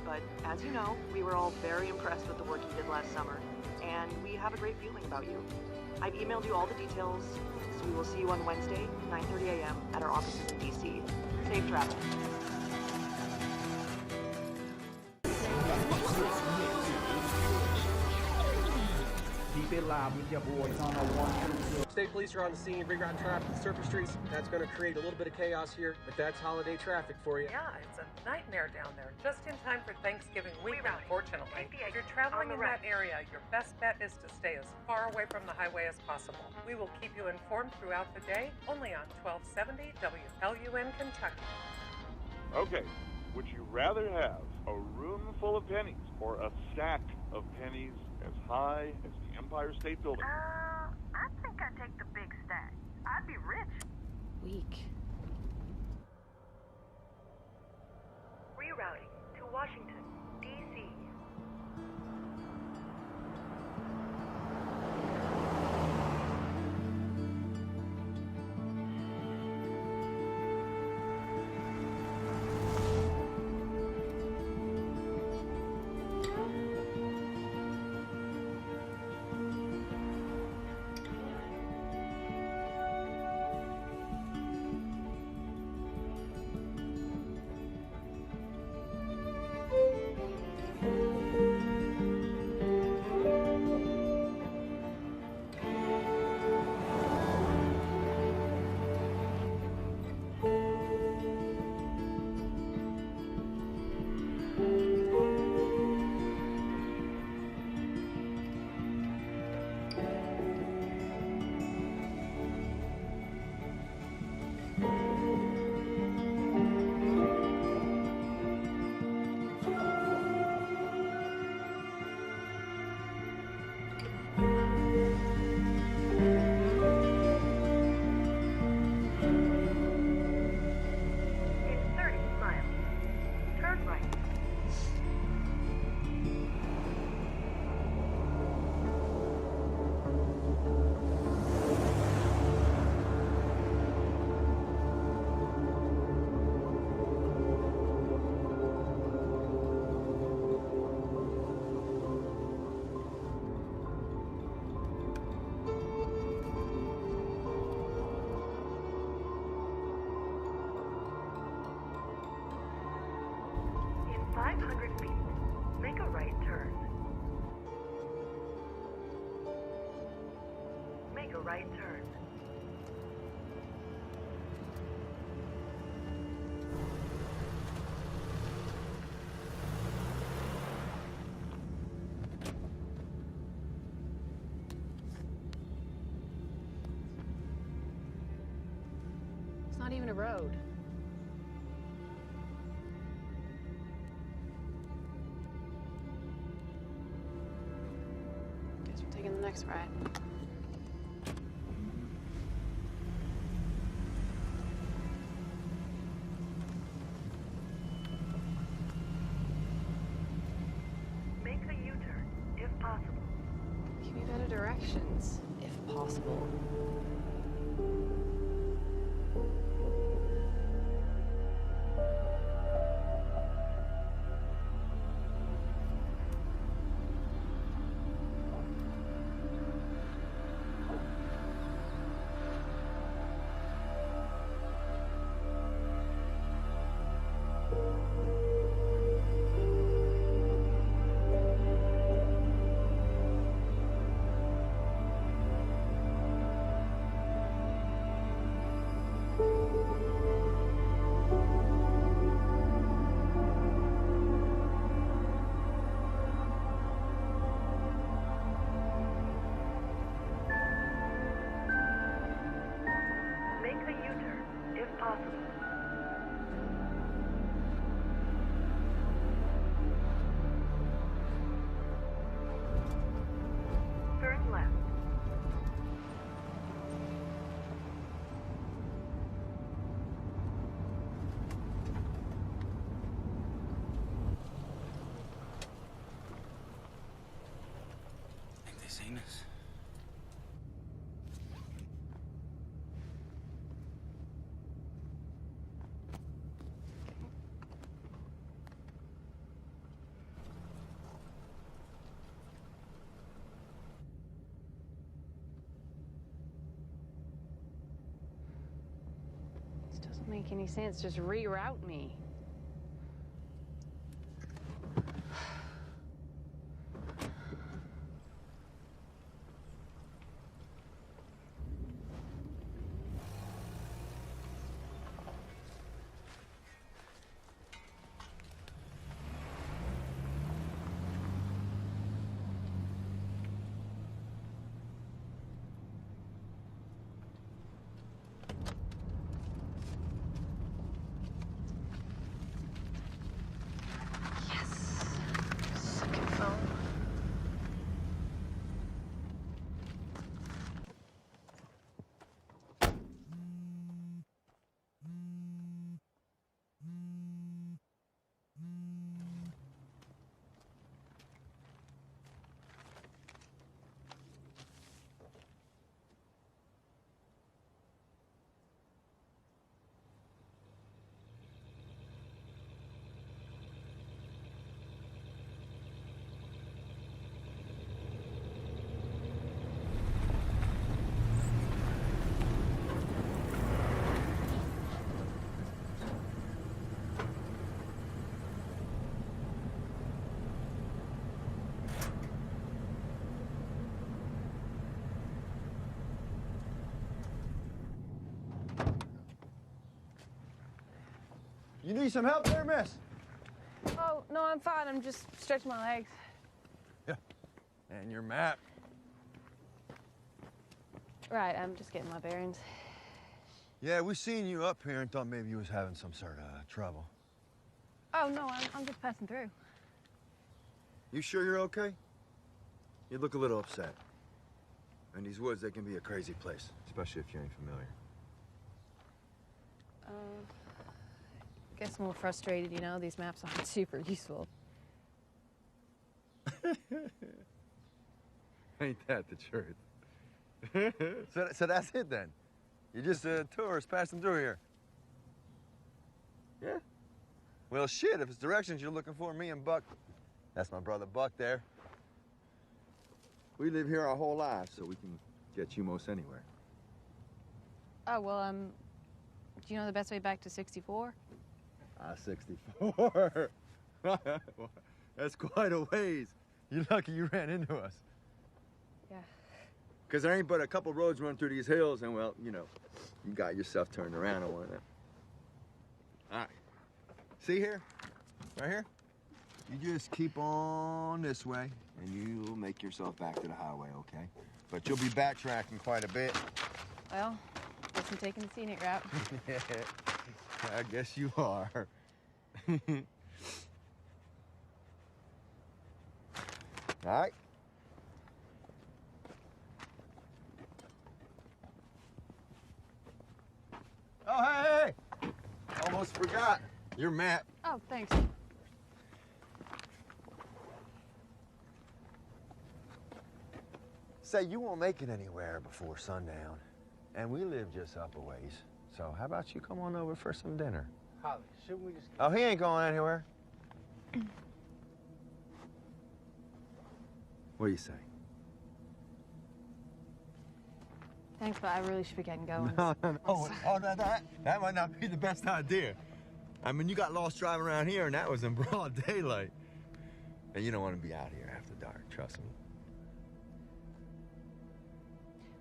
but as you know, we were all very impressed with the work you did last summer, and we have a great feeling about you. I've emailed you all the details, so we will see you on Wednesday, 9:30 a.m. at our offices in DC. Safe travel. Keep it live with your boys on a 1 2. State police are on the scene, rerouting traffic to surface streets. That's going to create a little bit of chaos here, but that's holiday traffic for you. Yeah, it's a nightmare down there. Just in time for Thanksgiving week, unfortunately. If you're traveling in that area, your best bet is to stay as far away from the highway as possible. We will keep you informed throughout the day, only on 1270 WLUN Kentucky. Okay, would you rather have a room full of pennies or a stack of pennies as high as the Empire State Building? I think I'd take the big stack. I'd be rich. Weak. Rerouting to Washington, D.C. Right turn. It's not even a road. Guess we're taking the next ride. Directions, if possible. make any sense. Just reroute me. You need some help there, miss? Oh, no, I'm fine. I'm just stretching my legs. Yeah. And your map. Right, I'm just getting my bearings. Yeah, we seen you up here and thought maybe you was having some sort of trouble. Oh, no, I'm just passing through. You sure you're okay? You look a little upset. And these woods, they can be a crazy place, especially if you ain't familiar. Guess I'm more frustrated, you know? These maps aren't super useful. Ain't that the truth? So that's it then? You're just a tourist passing through here? Yeah? Well, shit, if it's directions you're looking for, me and Buck, that's my brother Buck there. We live here our whole lives, so we can get you most anywhere. Oh, well, do you know the best way back to 64? 64. That's quite a ways. You're lucky you ran into us. Yeah. Because there ain't but a couple roads run through these hills, and, well, you know, you got yourself turned around on one of them. All right. See here? Right here? You just keep on this way, and you'll make yourself back to the highway, okay? But you'll be backtracking quite a bit. Well, guess I'm taking the scenic route. Yeah, I guess you are. All right. Oh, hey! Almost forgot your map. Oh, thanks. Say, you won't make it anywhere before sundown. And we live just up a ways. So how about you come on over for some dinner? Holly, shouldn't we just... Oh, he ain't going anywhere. What do you say? Thanks, but I really should be getting going. No. That might not be the best idea. I mean, you got lost driving around here, and that was in broad daylight. And you don't want to be out here after dark, trust me.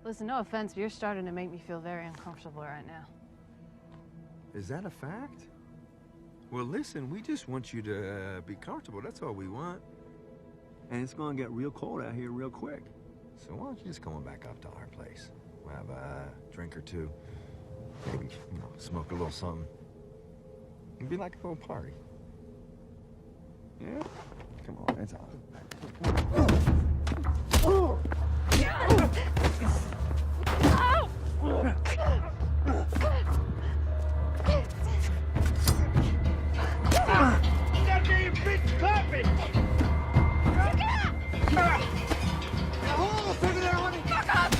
Listen, no offense, but you're starting to make me feel very uncomfortable right now. Is that a fact? Well, listen, we just want you to be comfortable. That's all we want. And it's going to get real cold out here real quick. So why don't you just come on back up to our place? We'll have a drink or two. Maybe, you know, smoke a little something. It'd be like a little party. Yeah? Come on, it's on. That damn bitch carpet! Hold on a second there, honey! Fuck off!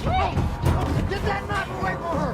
Get that knife away from her!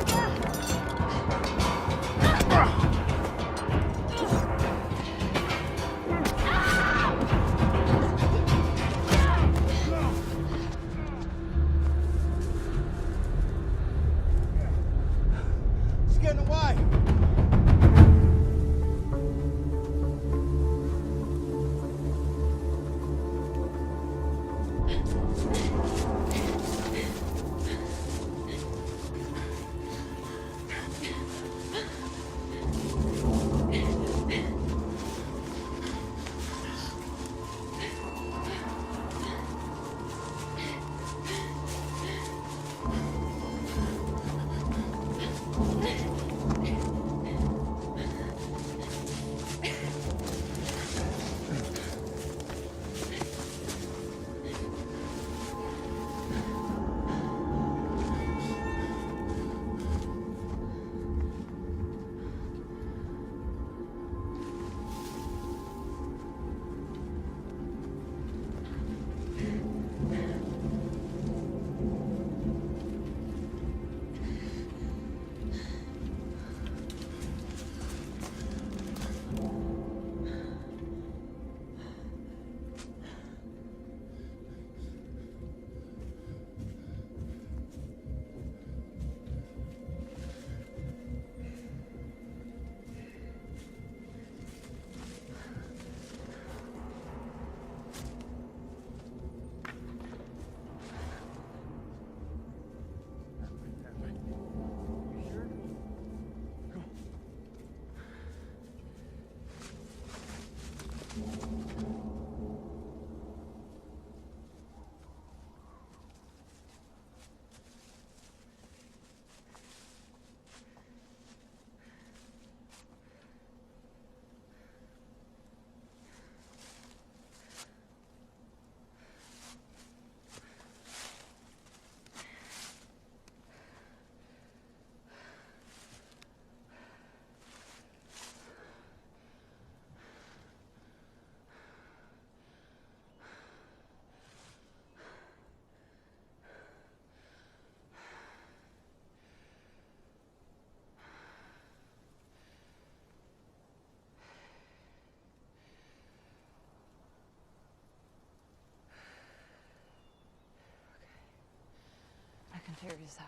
figure this out.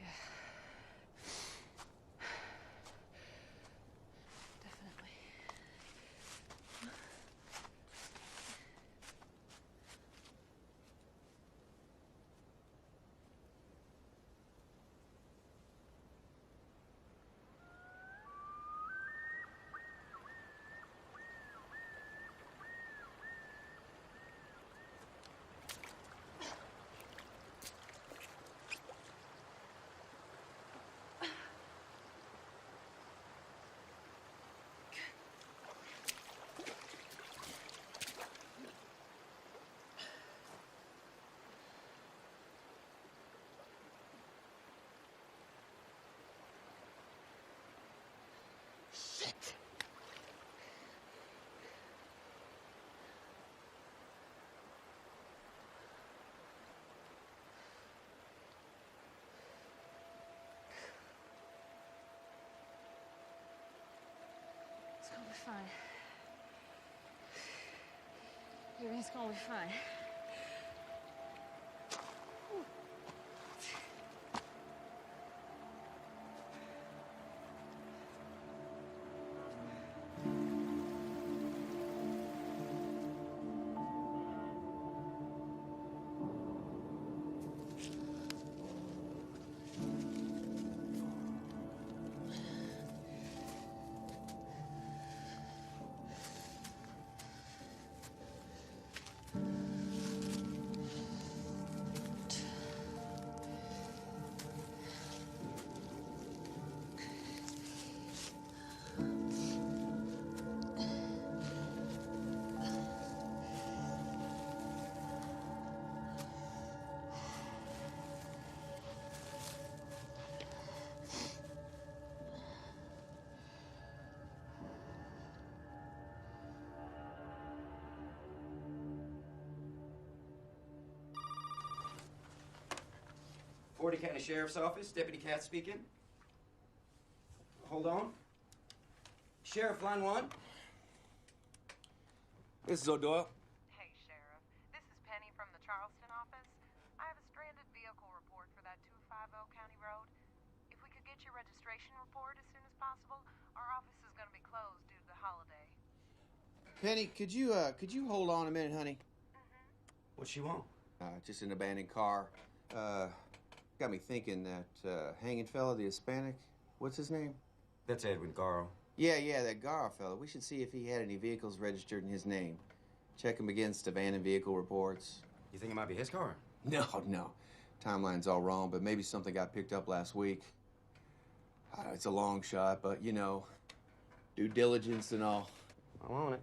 Yeah. Definitely. Shit. It's gonna be fine. Everything's gonna be fine. Forty County Sheriff's Office, Deputy Cat speaking. Hold on. Sheriff, line 1. This is O'Doyle. Hey, Sheriff. This is Penny from the Charleston office. I have a stranded vehicle report for that 250 County Road. If we could get your registration report as soon as possible, our office is going to be closed due to the holiday. Penny, could you hold on a minute, honey? What she want? Just an abandoned car. Got me thinking that hanging fella, the Hispanic, what's his name? That's Edwin Garro. Yeah, that Garro fella. We should see if he had any vehicles registered in his name. Check him against abandoned vehicle reports. You think it might be his car? No. Timeline's all wrong, but maybe something got picked up last week. It's a long shot, but you know, due diligence and all. I'm on it.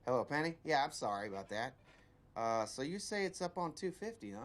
Hello, Penny? Yeah, I'm sorry about that. So you say it's up on 250, huh?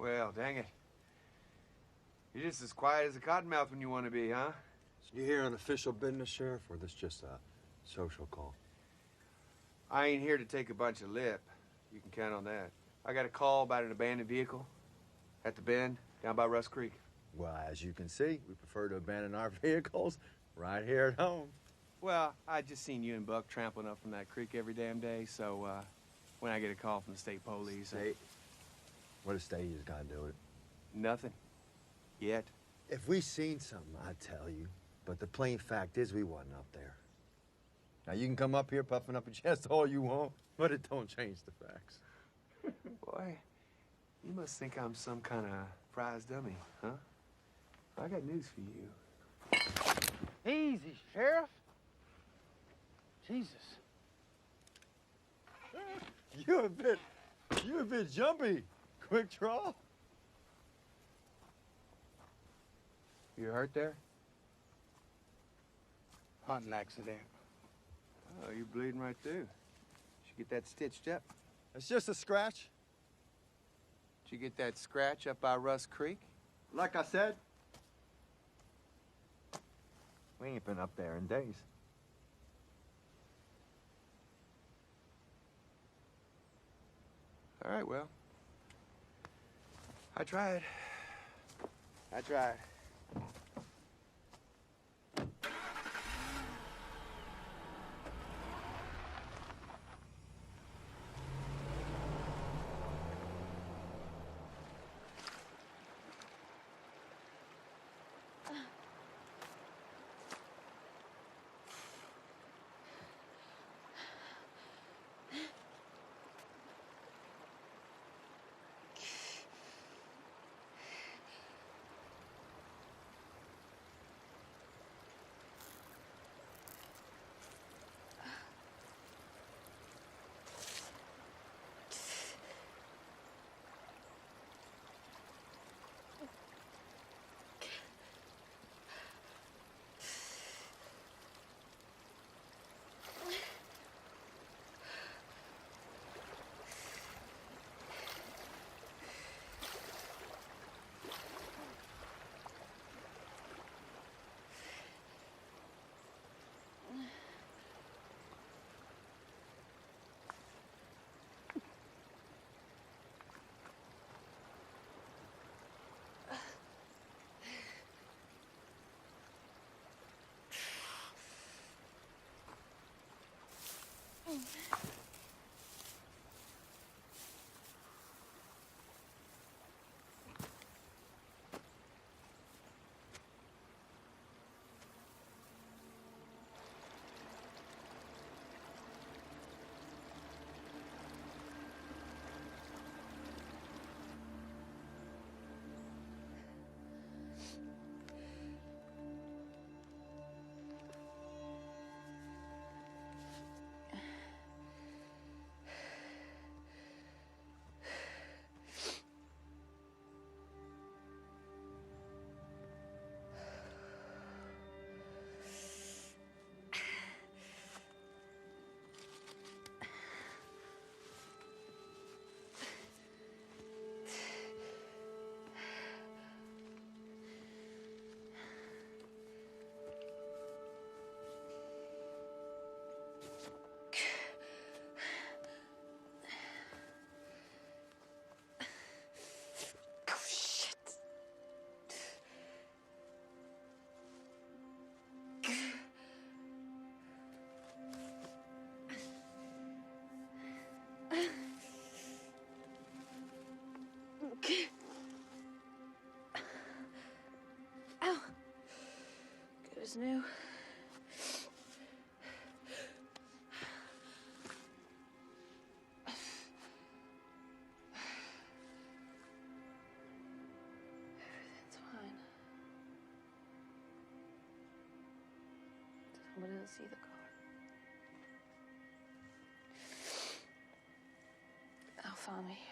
Well, dang it. You're just as quiet as a cottonmouth when you want to be, huh? So you here on official business, Sheriff, or this just a social call? I ain't here to take a bunch of lip. You can count on that. I got a call about an abandoned vehicle at the bend down by Rust Creek. Well, as you can see, we prefer to abandon our vehicles right here at home. Well, I just seen you and Buck trampling up from that creek every damn day, so when I get a call from the state police... What a state has got to do it. Nothing. Yet. If we seen something, I'd tell you. But the plain fact is we wasn't up there. Now, you can come up here puffing up your chest all you want, but it don't change the facts. Boy, you must think I'm some kind of prize dummy, huh? I got news for you. Easy, Sheriff. Jesus. You're a bit jumpy. Quick draw. You hurt there? Hunting accident. Oh, you're bleeding right through. Should get that stitched up. It's just a scratch. Did you get that scratch up by Rust Creek? Like I said, we ain't been up there in days. All right, well. I tried. I tried. Ow. Good as new. Everything's fine. Somebody will see the car. They'll find me here.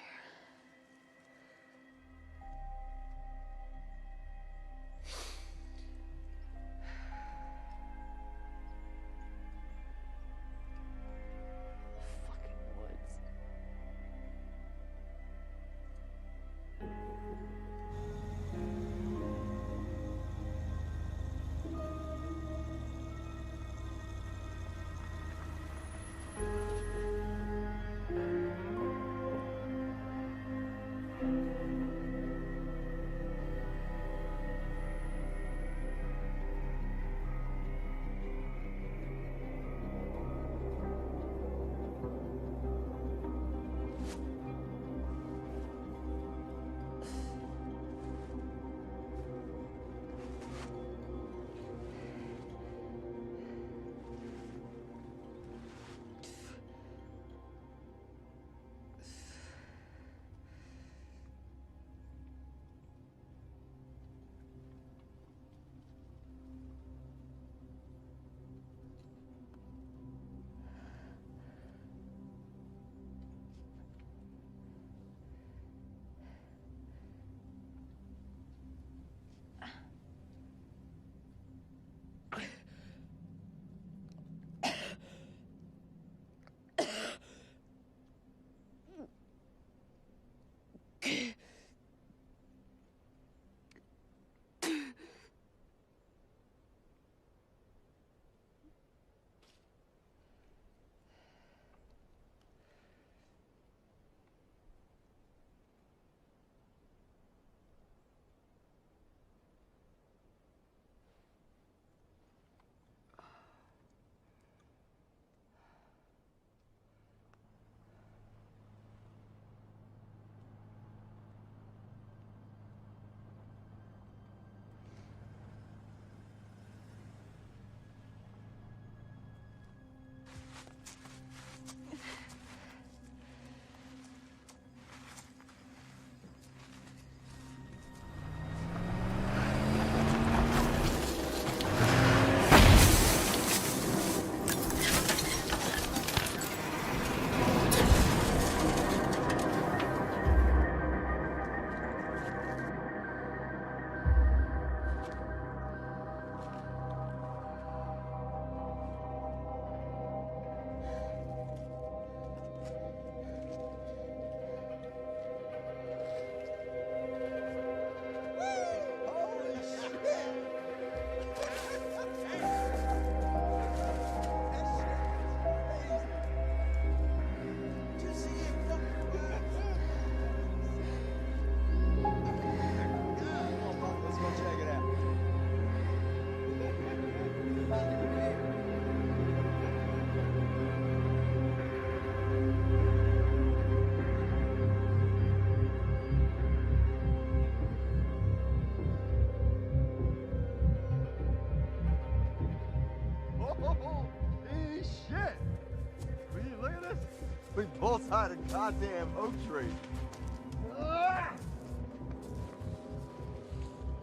We both had a goddamn oak tree.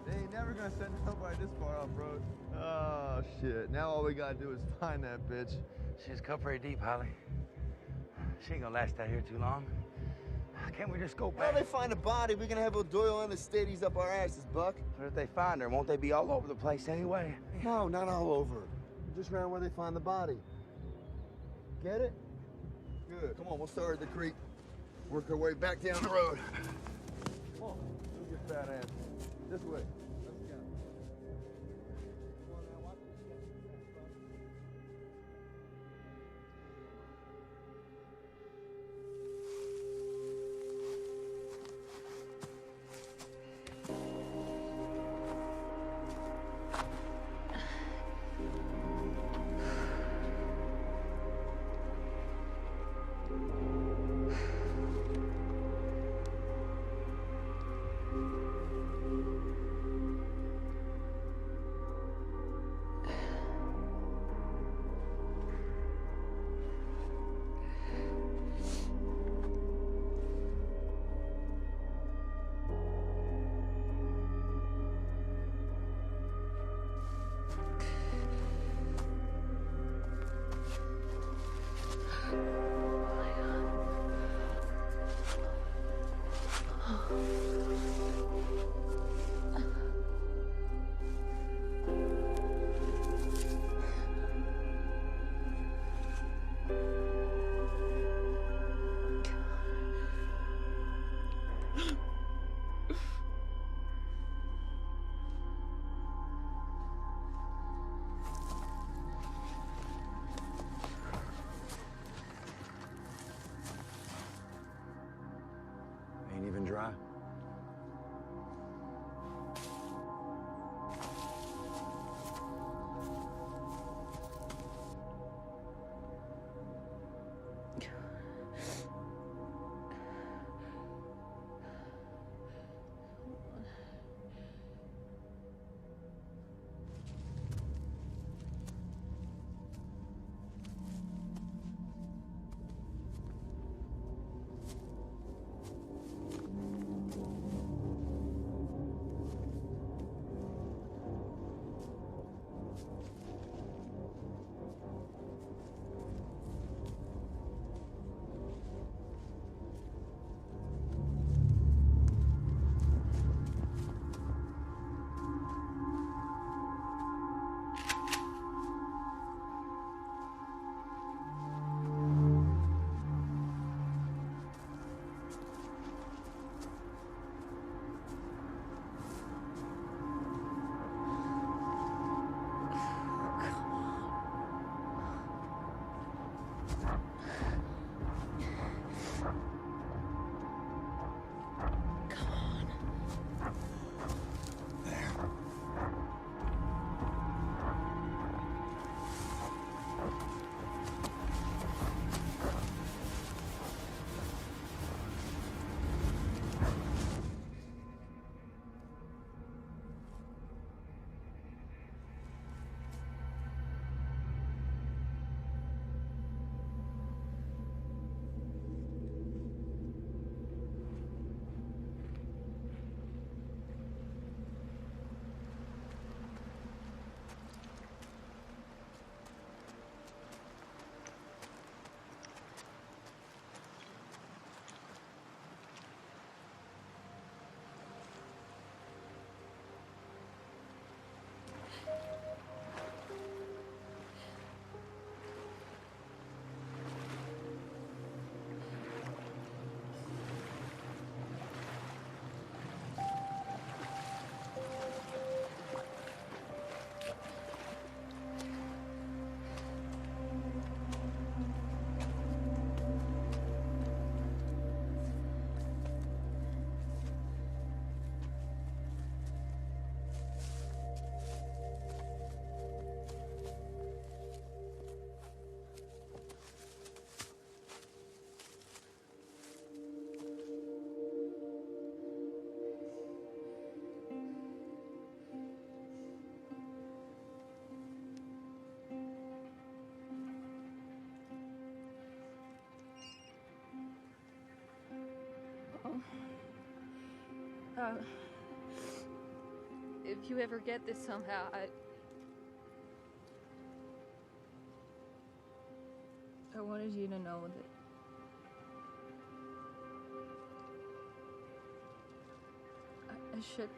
They ain't never gonna send nobody this far off road. Oh shit! Now all we gotta do is find that bitch. She's cut pretty deep, Holly. She ain't gonna last out here too long. Can't we just go back? Now they find a body, we're gonna have O'Doyle and the Stadies up our asses, Buck. But if they find her, won't they be all over the place anyway? No, not all over. Just around where they find the body. Get it? Good. Come on, we'll start at the creek. Work our way back down the road. Come on, move your fat ass. This way. Let's go. Come on now, watch this shit. Ain't even dry. If you ever get this somehow, I wanted you to know that I should.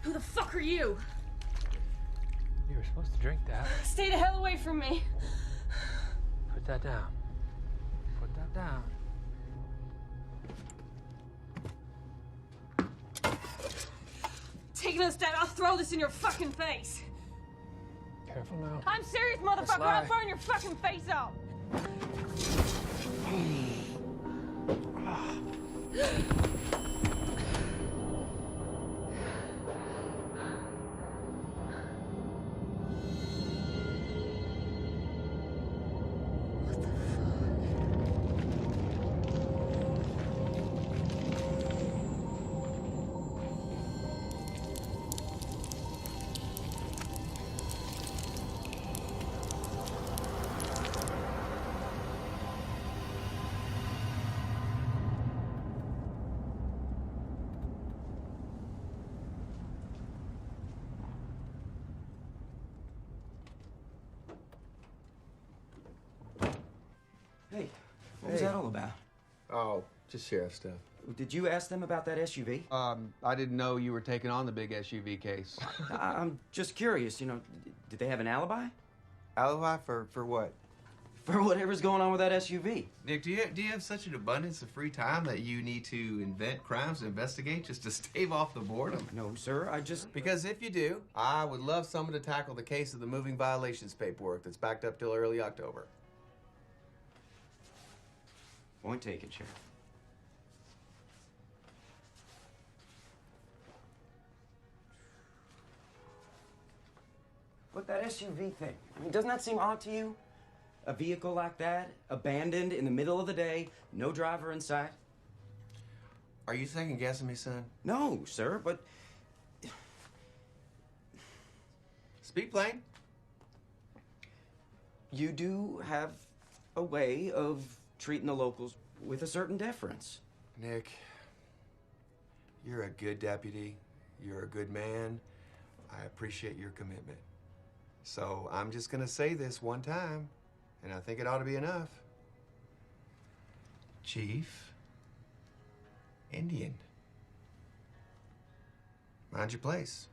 Who the fuck are you? You were supposed to drink that. Stay the hell away from me. Put that down. Put that down. Take another step, I'll throw this in your fucking face. Careful now. I'm serious, Let's motherfucker. lie. I'll burn your fucking face out. Hey, what was that all about? Oh, just sheriff stuff. Did you ask them about that SUV? I didn't know you were taking on the big SUV case. I'm just curious, you know, did they have an alibi? Alibi for what? For whatever's going on with that SUV. Nick, do you have such an abundance of free time that you need to invent crimes to investigate just to stave off the boredom? No, sir, I just... Because if you do, I would love someone to tackle the case of the moving violations paperwork that's backed up till early October. Point taken, Sheriff. But that SUV thing, I mean, doesn't that seem odd to you? A vehicle like that, abandoned in the middle of the day, no driver in sight? Are you second guessing me, son? No, sir, but... Speak plain. You do have a way of treating the locals with a certain deference. Nick, you're a good deputy. You're a good man. I appreciate your commitment. So I'm just gonna say this one time, and I think it ought to be enough. Chief, Indian. Mind your place.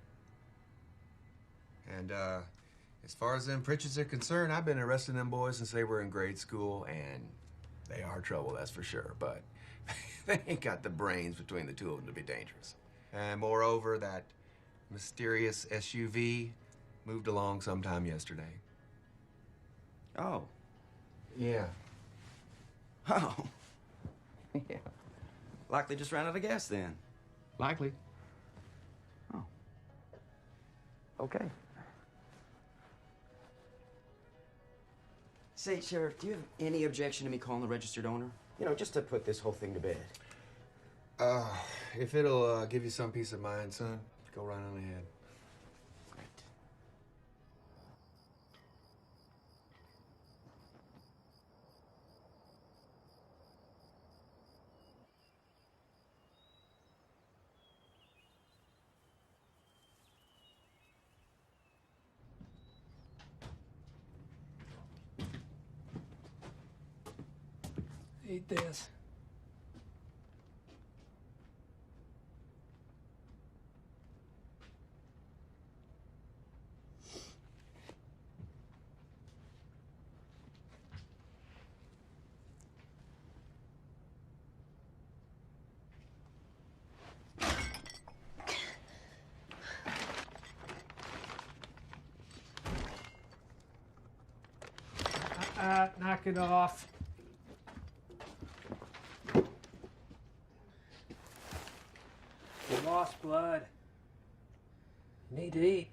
And as far as them Pritchards are concerned, I've been arresting them boys since they were in grade school, and they are trouble, that's for sure, but they ain't got the brains between the two of them to be dangerous. And moreover, that mysterious SUV moved along sometime yesterday. Oh. Yeah. Oh. Yeah. Likely just ran out of gas then. Likely. Oh. Okay. Say, Sheriff, do you have any objection to me calling the registered owner? You know, just to put this whole thing to bed. If it'll give you some peace of mind, son, go right on ahead. Great. Eat this. Knock it off. You lost blood. You need to eat.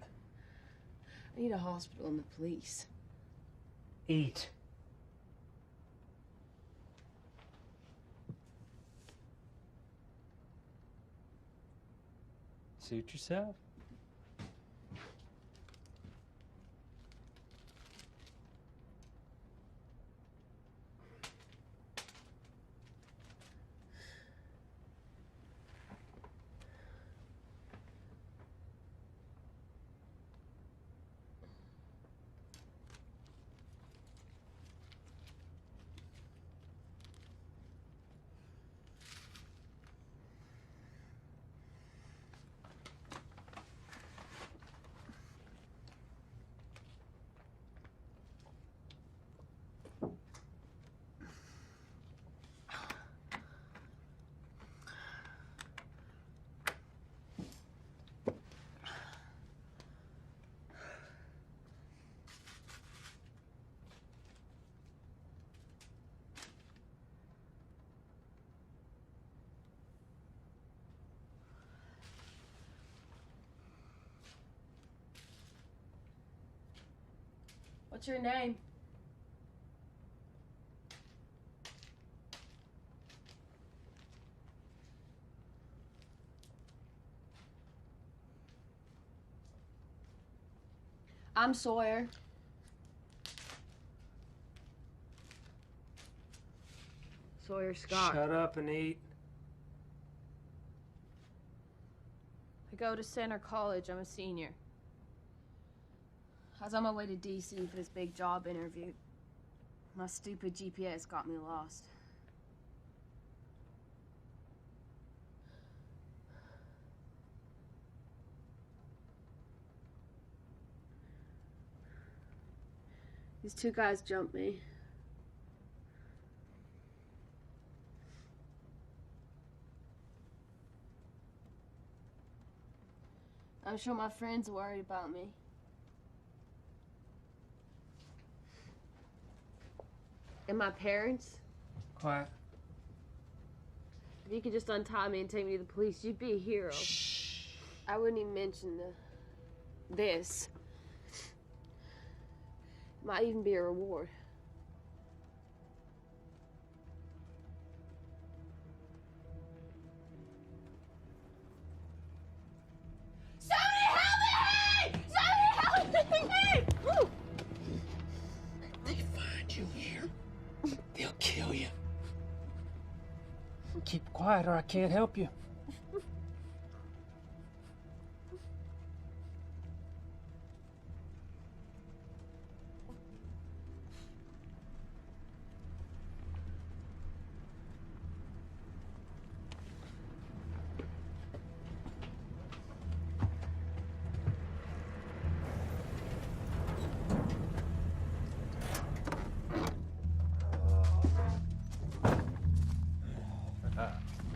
I need a hospital and the police. Eat. Suit yourself. What's your name? I'm Sawyer. Sawyer Scott. Shut up and eat. I go to Center College. I'm a senior. I was on my way to DC for this big job interview. My stupid GPS got me lost. These two guys jumped me. I'm sure my friends are worried about me. And my parents? Quiet. If you could just untie me and take me to the police, you'd be a hero. Shh. I wouldn't even mention this. Might even be a reward. Somebody help me! Somebody help me! Woo! They find you here, they'll kill you. Keep quiet or I can't help you.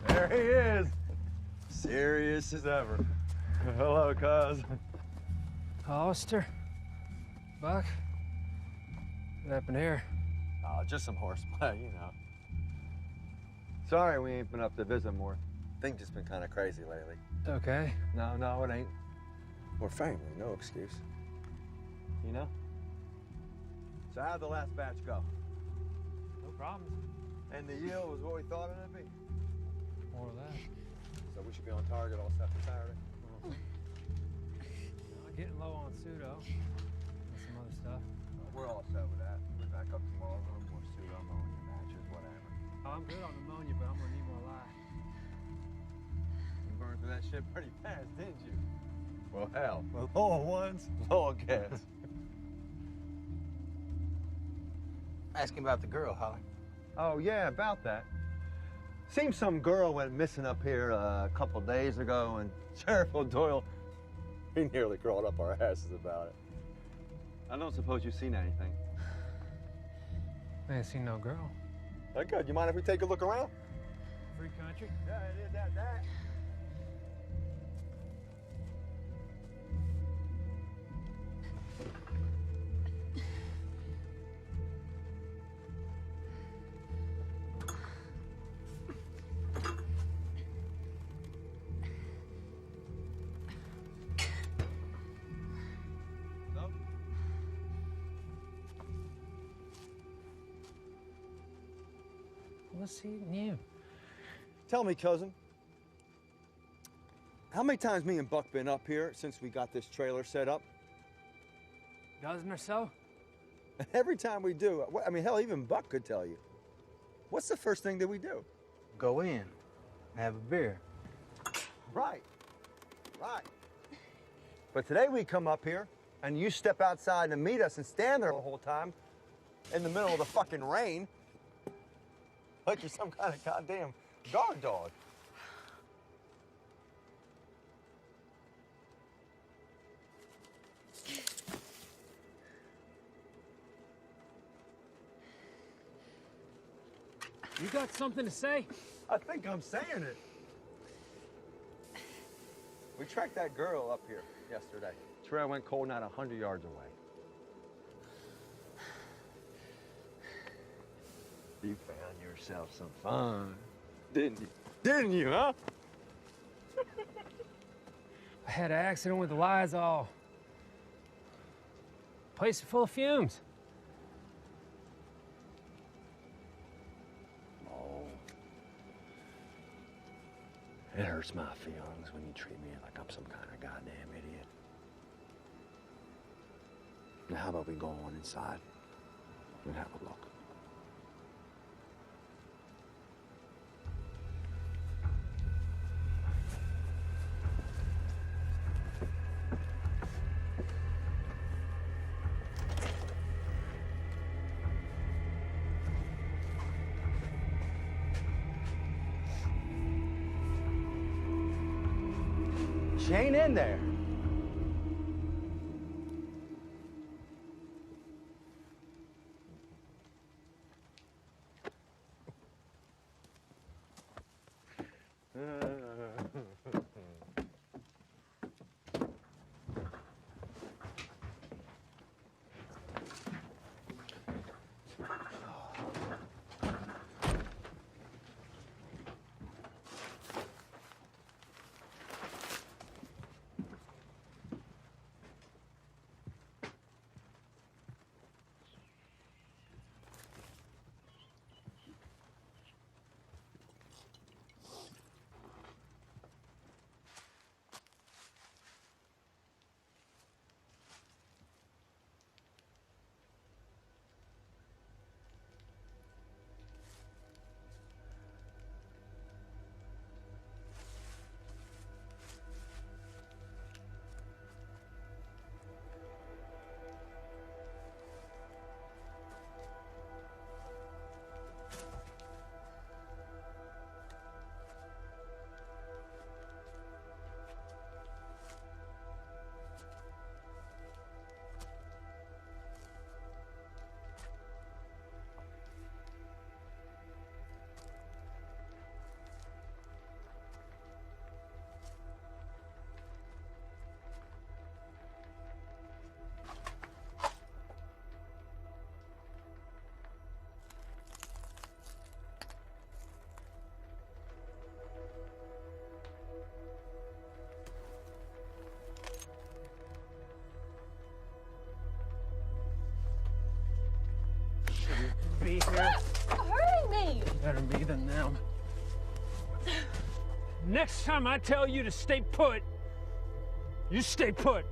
There he is. Serious as ever. Hello, cuz. Hollister? Buck? What happened here? Oh, just some horseplay, you know. Sorry we ain't been up to visit more. Things just been kind of crazy lately. It's okay. No, it ain't. We're family, no excuse. You know? So how'd the last batch go? No problems. And the yield was what we thought it'd be? More or less. So we should be on target all set for Saturday? Getting low on pseudo and some other stuff. We're all set with that. We're back up tomorrow. A little more pseudo, ammonia matches, whatever. Oh, I'm good on pneumonia, but I'm gonna need more lye. You burned through that shit pretty fast, didn't you? Well, hell, with low on ones, low on gas. Asking about the girl, Holly. Oh, yeah, about that. Seems some girl went missing up here a couple days ago, and Sheriff O'Doyle, he nearly crawled up our asses about it. I don't suppose you've seen anything. I ain't seen no girl. Good. You mind if we take a look around? Free country? Yeah, it is that. What's eating you? Tell me, cousin, how many times me and Buck been up here since we got this trailer set up? Dozen or so? And every time we do, I mean, hell, even Buck could tell you. What's the first thing that we do? Go in, have a beer. Right. But today we come up here, and you step outside and meet us and stand there the whole time in the middle of the fucking rain like you're some kind of goddamn guard dog. You got something to say? I think I'm saying it. We tracked that girl up here yesterday. Trail went cold not 100 yards away. You found yourself some fun, didn't you? Didn't you, huh? I had an accident with the Lysol. Place is full of fumes. It hurts my feelings when you treat me like I'm some kind of goddamn idiot. Now, how about we go on inside and have a look? She ain't in there. Be here. Stop hurting me! Better me than them. Next time I tell you to stay put, you stay put.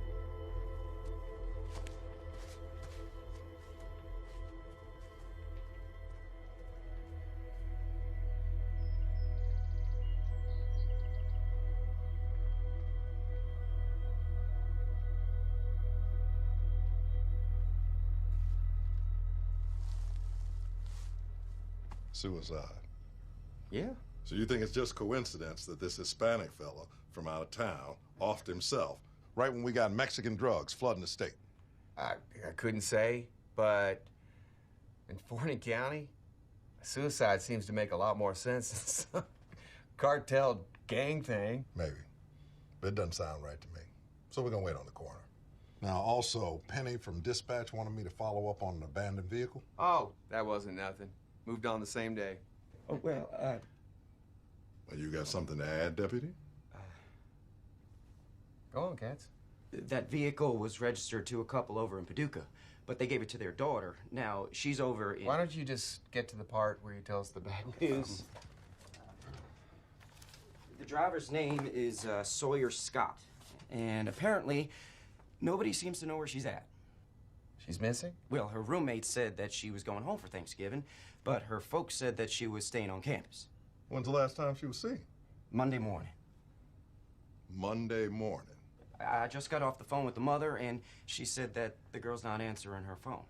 Suicide. Yeah. So you think it's just coincidence that this Hispanic fella from out of town offed himself right when we got Mexican drugs flooding the state? I couldn't say, but in Forney County, suicide seems to make a lot more sense than some cartel gang thing. Maybe. But it doesn't sound right to me. So we're gonna wait on the coroner. Now, also, Penny from Dispatch wanted me to follow up on an abandoned vehicle. Oh, that wasn't nothing. Moved on the same day. Oh, well, Well, you got something to add, Deputy? Go on, Katz. That vehicle was registered to a couple over in Paducah, but they gave it to their daughter. Now, she's over in... Why don't you just get to the part where you tell us the bad news? The driver's name is Sawyer Scott, and apparently nobody seems to know where she's at. She's missing? Well, her roommate said that she was going home for Thanksgiving, but her folks said that she was staying on campus. When's the last time she was seen? Monday morning. Monday morning. I just got off the phone with the mother, and she said that the girl's not answering her phone.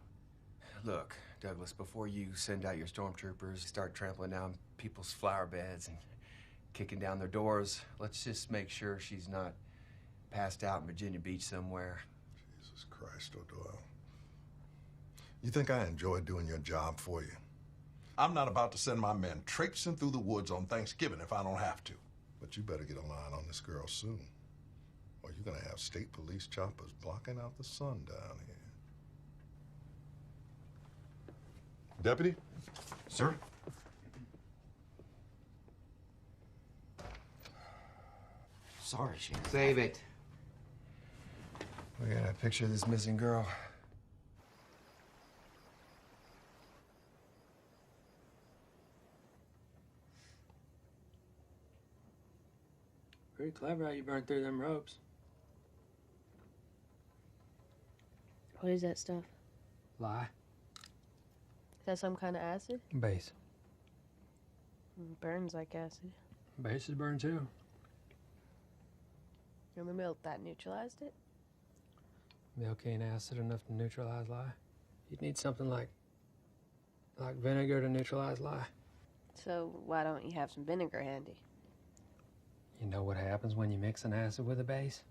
Look, Douglas, before you send out your stormtroopers, start trampling down people's flower beds and kicking down their doors, let's just make sure she's not passed out in Virginia Beach somewhere. Jesus Christ, O'Doyle. You think I enjoy doing your job for you? I'm not about to send my men traipsing through the woods on Thanksgiving if I don't have to. But you better get a line on this girl soon, or you're gonna have state police choppers blocking out the sun down here. Deputy? Sir? Sorry, Sheriff. Save it. We got a picture of this missing girl. Pretty clever how you burned through them ropes. What is that stuff? Lye. Is that some kind of acid? Base. Burns like acid. Bases burn too. Remember milk that neutralized it? Milk ain't acid enough to neutralize lye. You'd need something like vinegar to neutralize lye. So why don't you have some vinegar handy? You know what happens when you mix an acid with a base?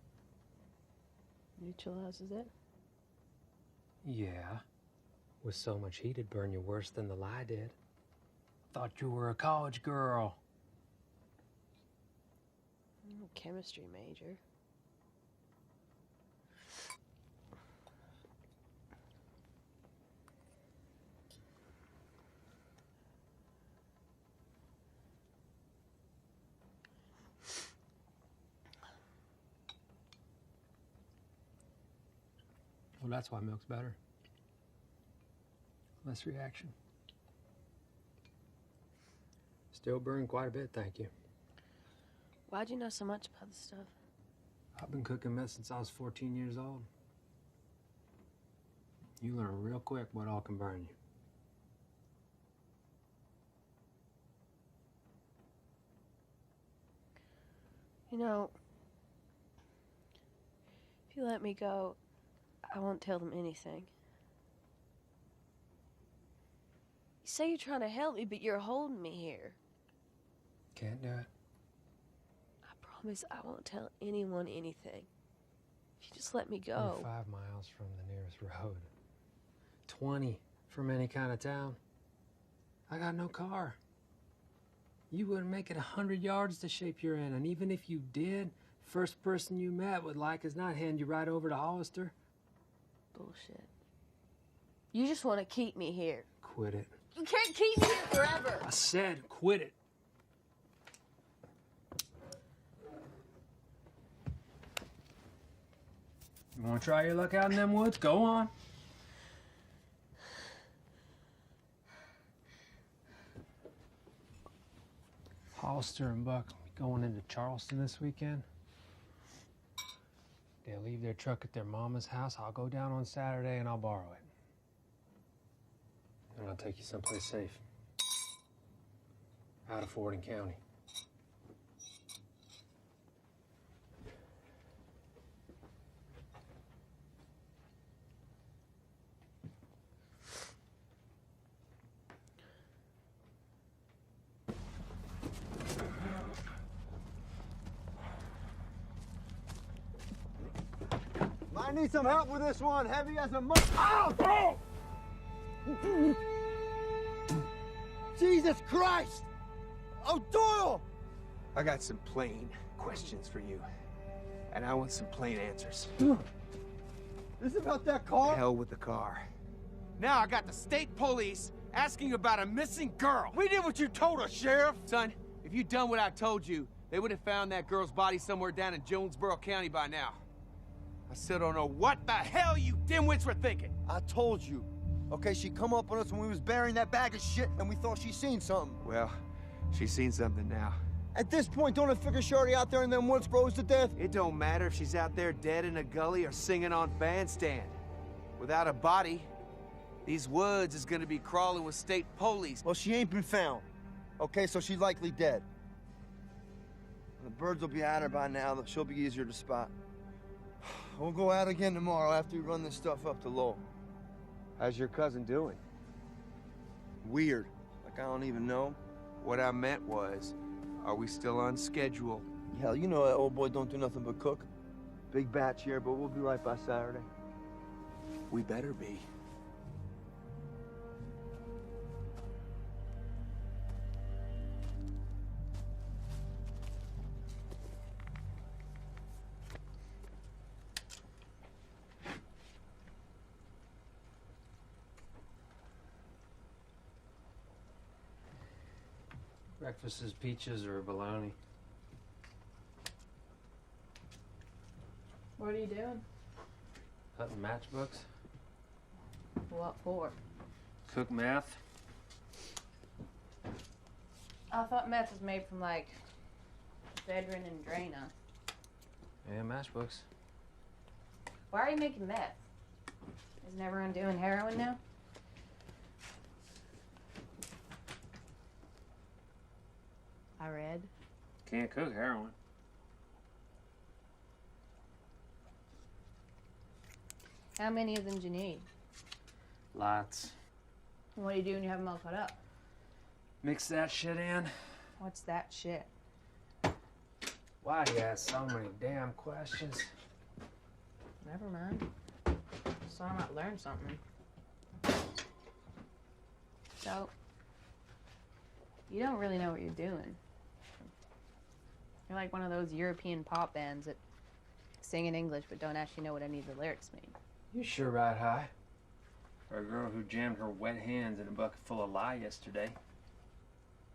Neutralizes it? Yeah. With so much heat, it'd burn you worse than the lye did. Thought you were a college girl. I'm a chemistry major. Well, that's why milk's better. Less reaction. Still burn quite a bit, thank you. Why'd you know so much about this stuff? I've been cooking meth since I was 14 years old. You learn real quick what all can burn you. You know, if you let me go, I won't tell them anything. You say you're trying to help me, but you're holding me here. Can't do it. I promise I won't tell anyone anything. If you just let me go. You're 5 miles from the nearest road. 20 from any kind of town. I got no car. You wouldn't make it 100 yards to shape you're in, and even if you did, first person you met would like as not hand you right over to Hollister. Bullshit. You just want to keep me here. Quit it. You can't keep me here forever. I said quit it. You want to try your luck out in them woods? Go on. Hollister and Buck going into Charleston this weekend. They'll leave their truck at their mama's house. I'll go down on Saturday and I'll borrow it. And I'll take you someplace safe. Out of Fording County. I need some help with this one. Heavy as a mud. Ow! Oh! Jesus Christ! Oh, Doyle! I got some plain questions for you. And I want some plain answers. This about that car? Hell with the car. Now I got the state police asking about a missing girl. We did what you told us, Sheriff! Son, if you'd done what I told you, they would have found that girl's body somewhere down in Jonesboro County by now. I still don't know what the hell you dimwits were thinking. I told you. Okay, she come up on us when we was burying that bag of shit and we thought she seen something. Well, she's seen something now. At this point, don't I figure she already out there in them woods froze to death? It don't matter if she's out there dead in a gully or singing on bandstand. Without a body, these woods is gonna be crawling with state police. Well, she ain't been found. Okay, so she's likely dead. The birds will be at her by now. She'll be easier to spot. We'll go out again tomorrow after we run this stuff up to Lowell. How's your cousin doing? Weird. Like I don't even know. What I meant was, are we still on schedule? Hell, you know that old boy don't do nothing but cook. Big batch here, but we'll be right by Saturday. We better be. Breakfast is peaches or bologna. What are you doing? Cutting matchbooks. What for? Cook meth. I thought meth was made from, like, ephedrine and Drana. Yeah, matchbooks. Why are you making meth? Isn't everyone doing heroin now? I read. Can't cook heroin. How many of them do you need? Lots. And what do you do when you have them all cut up? Mix that shit in. What's that shit? Why do you ask so many damn questions? Never mind. So I might learn something. So, you don't really know what you're doing. You're like one of those European pop bands that sing in English but don't actually know what any of the lyrics mean. You sure ride high. For a girl who jammed her wet hands in a bucket full of lye yesterday.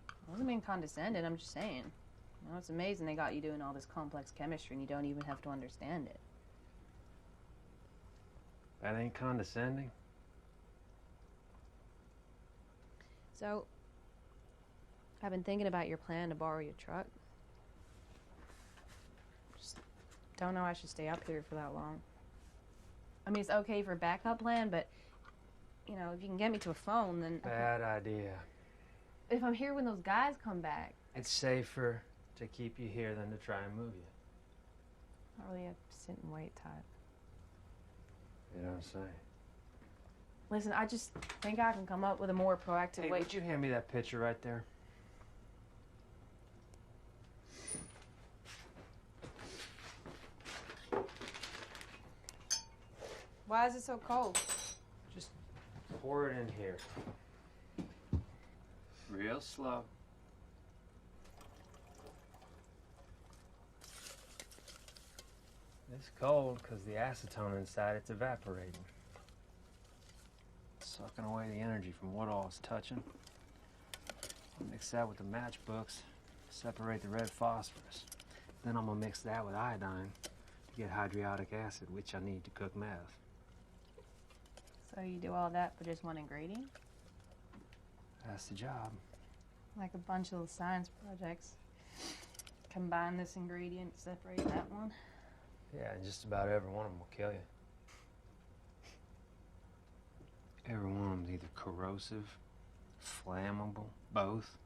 I wasn't being condescending, I'm just saying. You know, it's amazing they got you doing all this complex chemistry and you don't even have to understand it. That ain't condescending. So, I've been thinking about your plan to borrow your truck. Just don't know I should stay up here for that long. I mean, it's okay for a backup plan, but, you know, if you can get me to a phone, then... Bad idea. If I'm here when those guys come back... It's safer to keep you here than to try and move you. Not really a sit and wait type. You don't say. Listen, I just think I can come up with a more proactive way... Would you hand me that picture right there? Why is it so cold? Just pour it in here. Real slow. It's cold because the acetone inside it's evaporating. Sucking away the energy from what all it's touching. Mix that with the matchbooks, separate the red phosphorus. Then I'm gonna mix that with iodine to get hydriodic acid, which I need to cook meth. So you do all that for just one ingredient? That's the job. Like a bunch of little science projects. Combine this ingredient, separate that one. Yeah, and just about every one of them will kill you. Every one of them's either corrosive, flammable, both.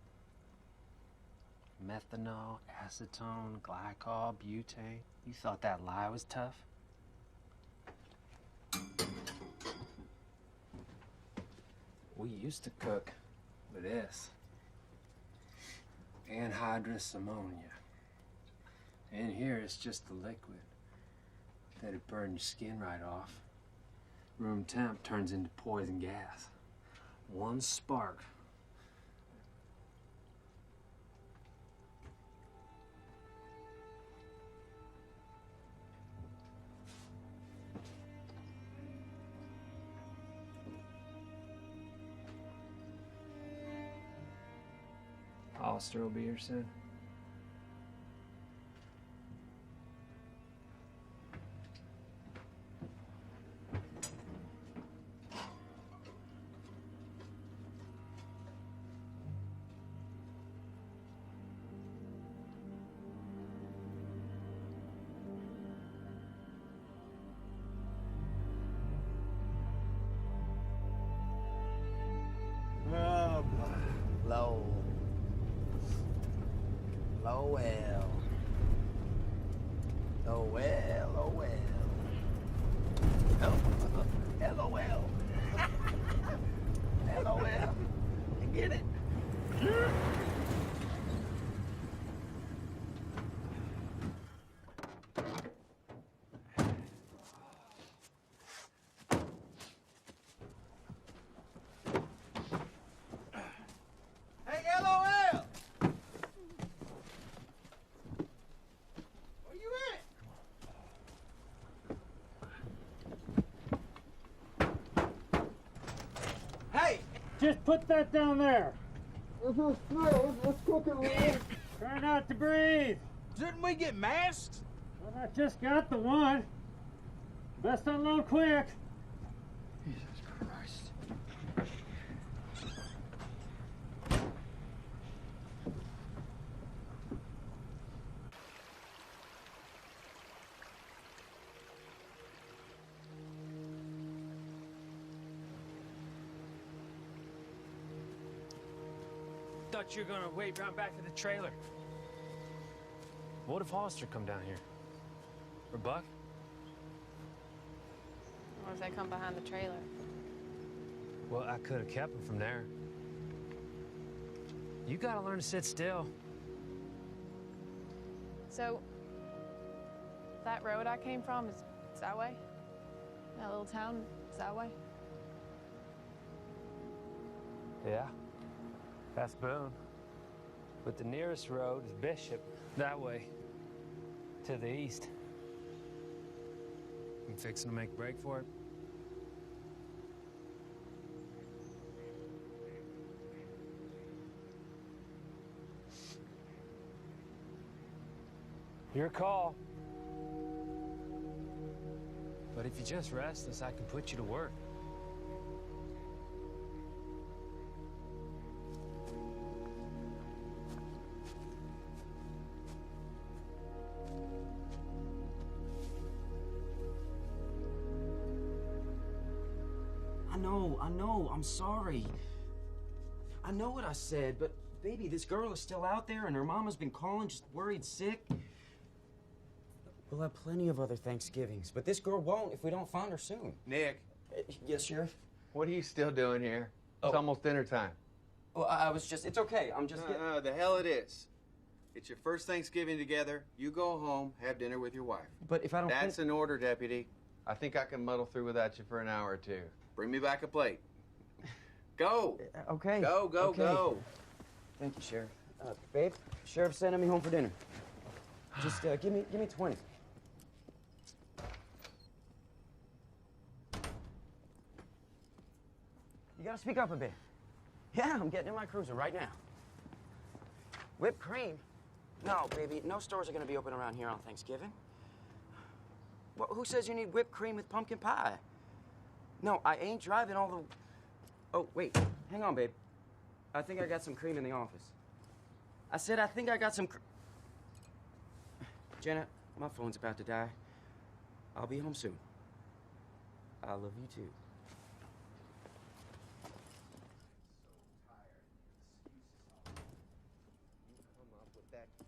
Methanol, acetone, glycol, butane. You thought that lye was tough? We used to cook with this. Anhydrous ammonia. In here, it's just the liquid. That'd burn your skin right off. Room temp turns into poison gas. One spark. Hollister will be here soon. Oh, low. Oh well. Oh well, oh well. Oh, LOL. LOL. You get it? Hey, LOL! Where you at? Hey! Just put that down there. It's a smell. It's cooking, man. Try not to breathe. Shouldn't we get masks? Well, I just got the one. Best unload quick. Jesus Christ. thought you were gonna wait round back to the trailer. What if Hollister come down here? Or Buck? What if they come behind the trailer? Well, I could have kept him from there. You gotta learn to sit still. So, that road I came from is that way? That little town is that way? Yeah, that's Boone. But the nearest road is Bishop, that way, to the east. I'm fixing to make a break for it. Your call. But if you're just restless, I can put you to work. I know, I'm sorry. I know what I said, but baby, this girl is still out there and her mama's been calling, just worried sick. We'll have plenty of other Thanksgivings, but this girl won't if we don't find her soon. Nick. Yes, Sheriff? What are you still doing here? It's almost dinner time. Well, I was just, it's okay, I'm just getting... No, the hell it is. It's your first Thanksgiving together. You go home, have dinner with your wife. But if I don't... That's an order, Deputy. I think I can muddle through without you for an hour or two. Bring me back a plate. Go! Okay. Go, okay. go! Thank you, Sheriff. Babe, Sheriff's sending me home for dinner. Just give me 20. You gotta speak up a bit. Yeah, I'm getting in my cruiser right now. Whipped cream? No, baby, no stores are gonna be open around here on Thanksgiving. Well, who says you need whipped cream with pumpkin pie? No, I ain't driving all the... Oh, wait, hang on, babe. I think I got some cream in the office. I said I think I got some Janet, my phone's about to die. I'll be home soon. I love you too.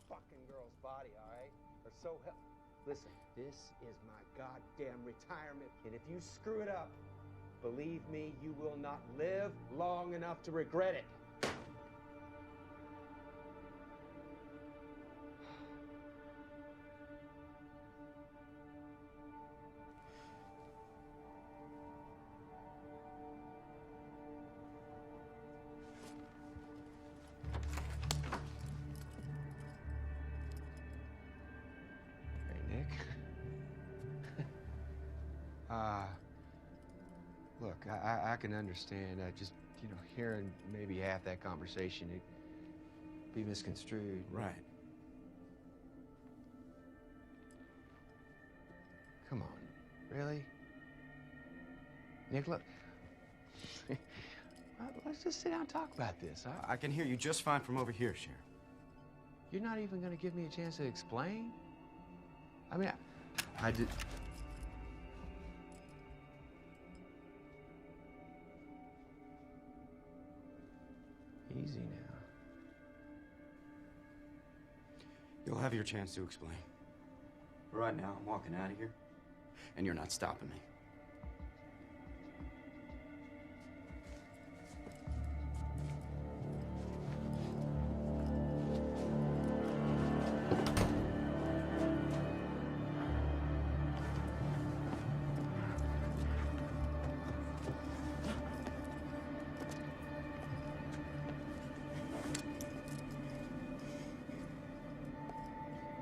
Fucking girl's body, all right? Or so hell. Listen, this is my goddamn retirement, and if you screw it up, believe me, you will not live long enough to regret it. Look, I can understand. Just, you know, hearing maybe half that conversation, it'd be misconstrued. Right. Come on, really? Nick, look. Let's just sit down and talk about this. I can hear you just fine from over here, Sheriff. You're not even going to give me a chance to explain? I mean, I did... Easy now. You'll have your chance to explain. But right now, I'm walking out of here, and you're not stopping me.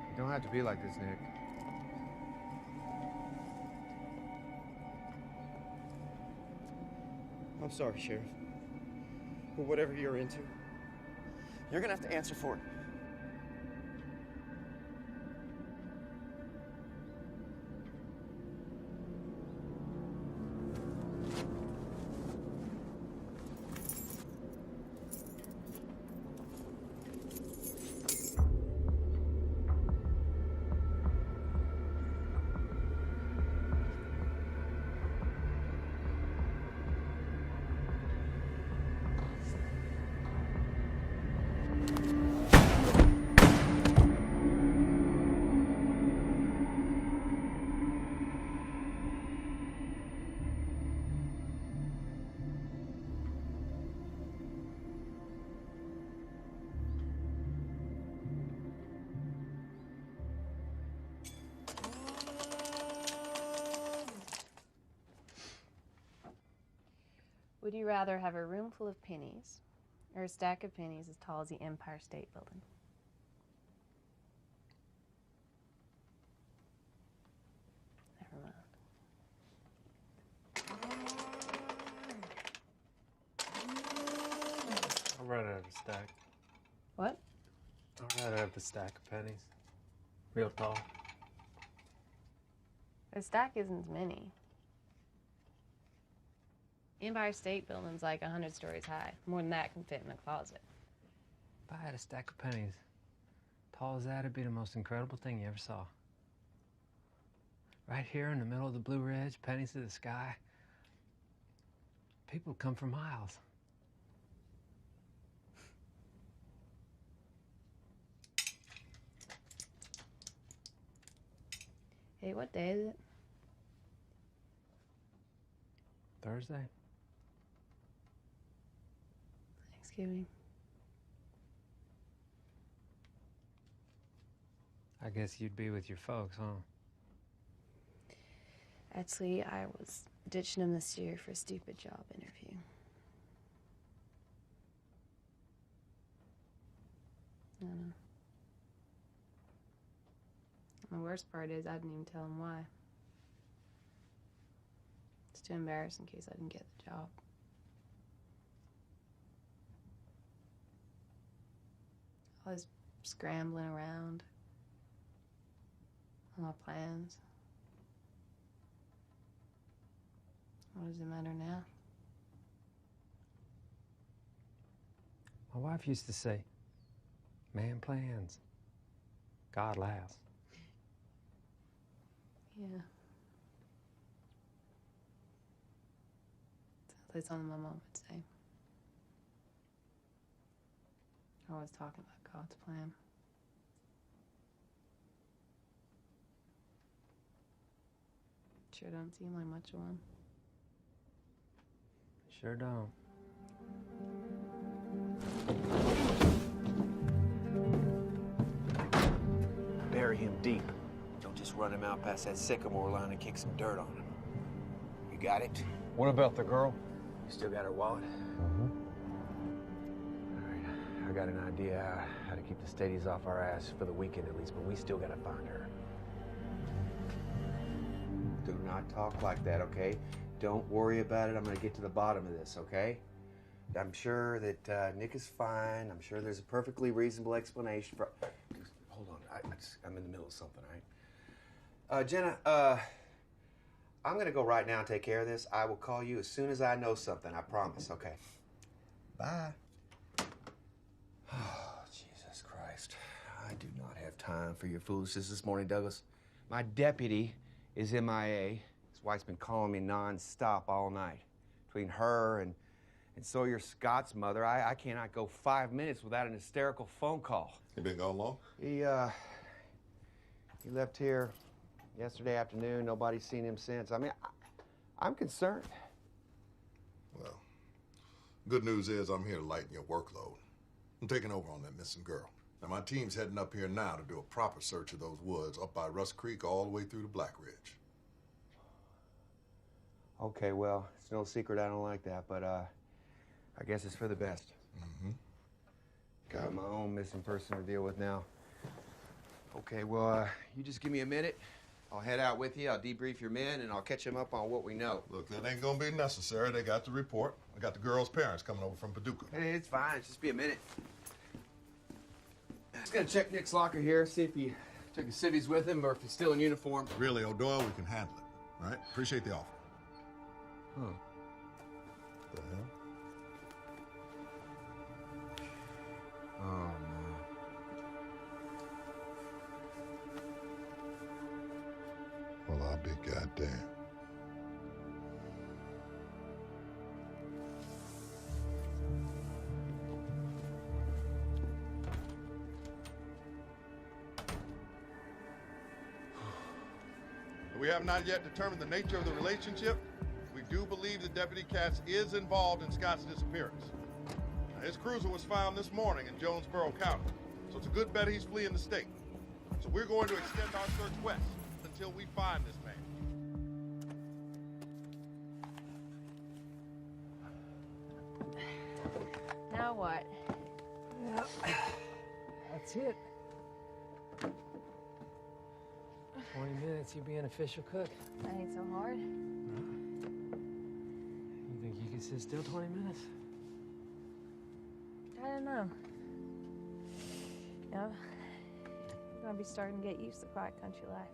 You don't have to be like this, Nick. I'm sorry, Sheriff. But whatever you're into, you're gonna have to answer for it. Would you rather have a room full of pennies or a stack of pennies as tall as the Empire State Building? Never mind. I'd rather have a stack. What? I'd rather have the stack of pennies. Real tall. A stack isn't as many. Empire State Building's like 100 stories high. More than that can fit in a closet. If I had a stack of pennies, tall as that, it'd be the most incredible thing you ever saw. Right here in the middle of the Blue Ridge, pennies to the sky. People come for miles. Hey, what day is it? Thursday? Thanksgiving. I guess you'd be with your folks, huh? Actually, I was ditching them this year for a stupid job interview. I don't know. The worst part is I didn't even tell them why. It's too embarrassing in case I didn't get the job. I was scrambling around. All my plans. What does it matter now? My wife used to say, man plans, God laughs. Yeah. That's something my mom would say. Always talking about God's plan. Sure don't seem like much of one. Sure don't. Bury him deep. Don't just run him out past that sycamore line and kick some dirt on him. You got it? What about the girl? You still got her wallet? Mm-hmm. All right, I got an idea how to keep the steadies off our ass for the weekend at least, but we still gotta find her. Do not talk like that, okay? Don't worry about it. I'm gonna get to the bottom of this, okay? I'm sure that Nick is fine. I'm sure there's a perfectly reasonable explanation for... Hold on, I'm in the middle of something, all right? Jenna, I'm gonna go right now and take care of this. I will call you as soon as I know something, I promise, okay? Bye. Oh, Jesus Christ. I do not have time for your foolishness this morning, Douglas. My deputy is MIA. His wife's been calling me non-stop all night. Between her and Sawyer Scott's mother, I cannot go 5 minutes without an hysterical phone call. He been gone long? He left here yesterday afternoon. Nobody's seen him since. I mean, I'm concerned. Well, good news is I'm here to lighten your workload. I'm taking over on that missing girl. Now, my team's heading up here now to do a proper search of those woods up by Rust Creek all the way through to Black Ridge. Okay, well, it's no secret I don't like that, but I guess it's for the best. Mm-hmm. Got my own missing person to deal with now. Okay, well, you just give me a minute. I'll head out with you. I'll debrief your men, and I'll catch them up on what we know. Look, that ain't gonna be necessary. They got the report. I got the girl's parents coming over from Paducah. Hey, it's fine. Just be a minute. Just gonna check Nick's locker here, see if he took his civvies with him or if he's still in uniform. Really, O'Doyle, we can handle it. All right? Appreciate the offer. Huh. The hell? Oh, man. Well, I'll be goddamn. We have not yet determined the nature of the relationship. We do believe that Deputy Katz is involved in Scott's disappearance. Now, his cruiser was found this morning in Jonesboro County, so it's a good bet he's fleeing the state. So we're going to extend our search west until we find this man. Now what? Well, that's it. 20 minutes, you'll be an official cook. That ain't so hard. You think you can sit still 20 minutes? I don't know. You know, I'm gonna be starting to get used to quiet country life.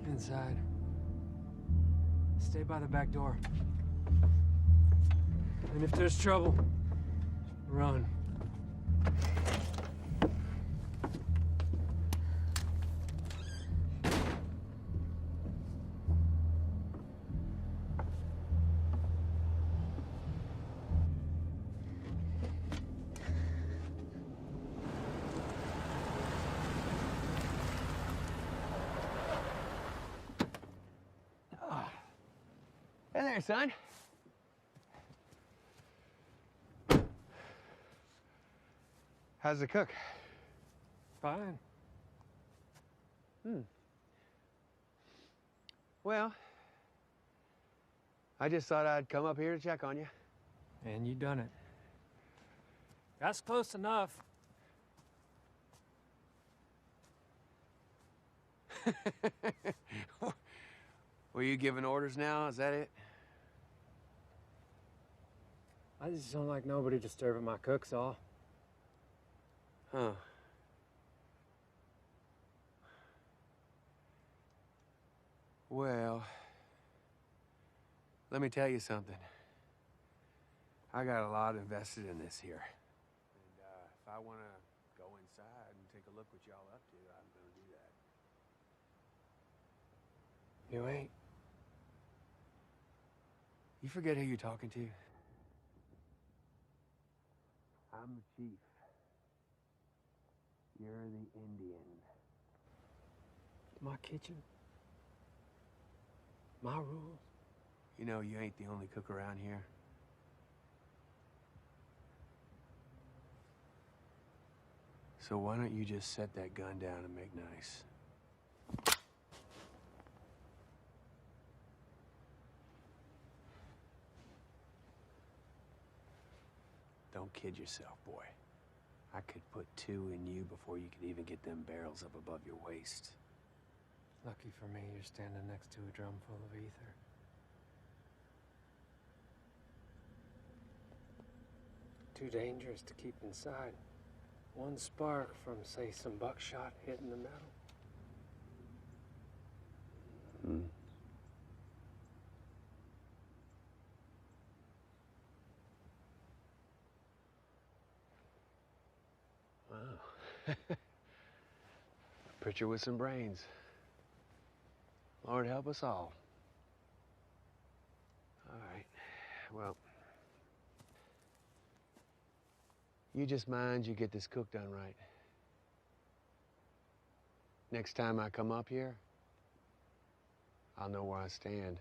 Inside. Stay by the back door. And if there's trouble, run. Hey there, son. How's the cook? Fine. Well, I just thought I'd come up here to check on you. And you done it. That's close enough. Were you giving orders now? Is that it? I just don't like nobody disturbing my cook's all. Huh. Well, let me tell you something. I got a lot invested in this here. And if I want to go inside and take a look what y'all up to, I'm going to do that. You ain't. You forget who you're talking to? I'm the chief. You're the Indian. My kitchen. My rules. You know, you ain't the only cook around here. So why don't you just set that gun down and make nice? Don't kid yourself, boy. I could put 2 in you before you could even get them barrels up above your waist. Lucky for me, you're standing next to a drum full of ether. Too dangerous to keep inside. One spark from, say, some buckshot hitting the metal. Wow. A preacher with some brains. Lord help us all. All right. Well, you just mind you get this cook done right. Next time I come up here, I'll know where I stand.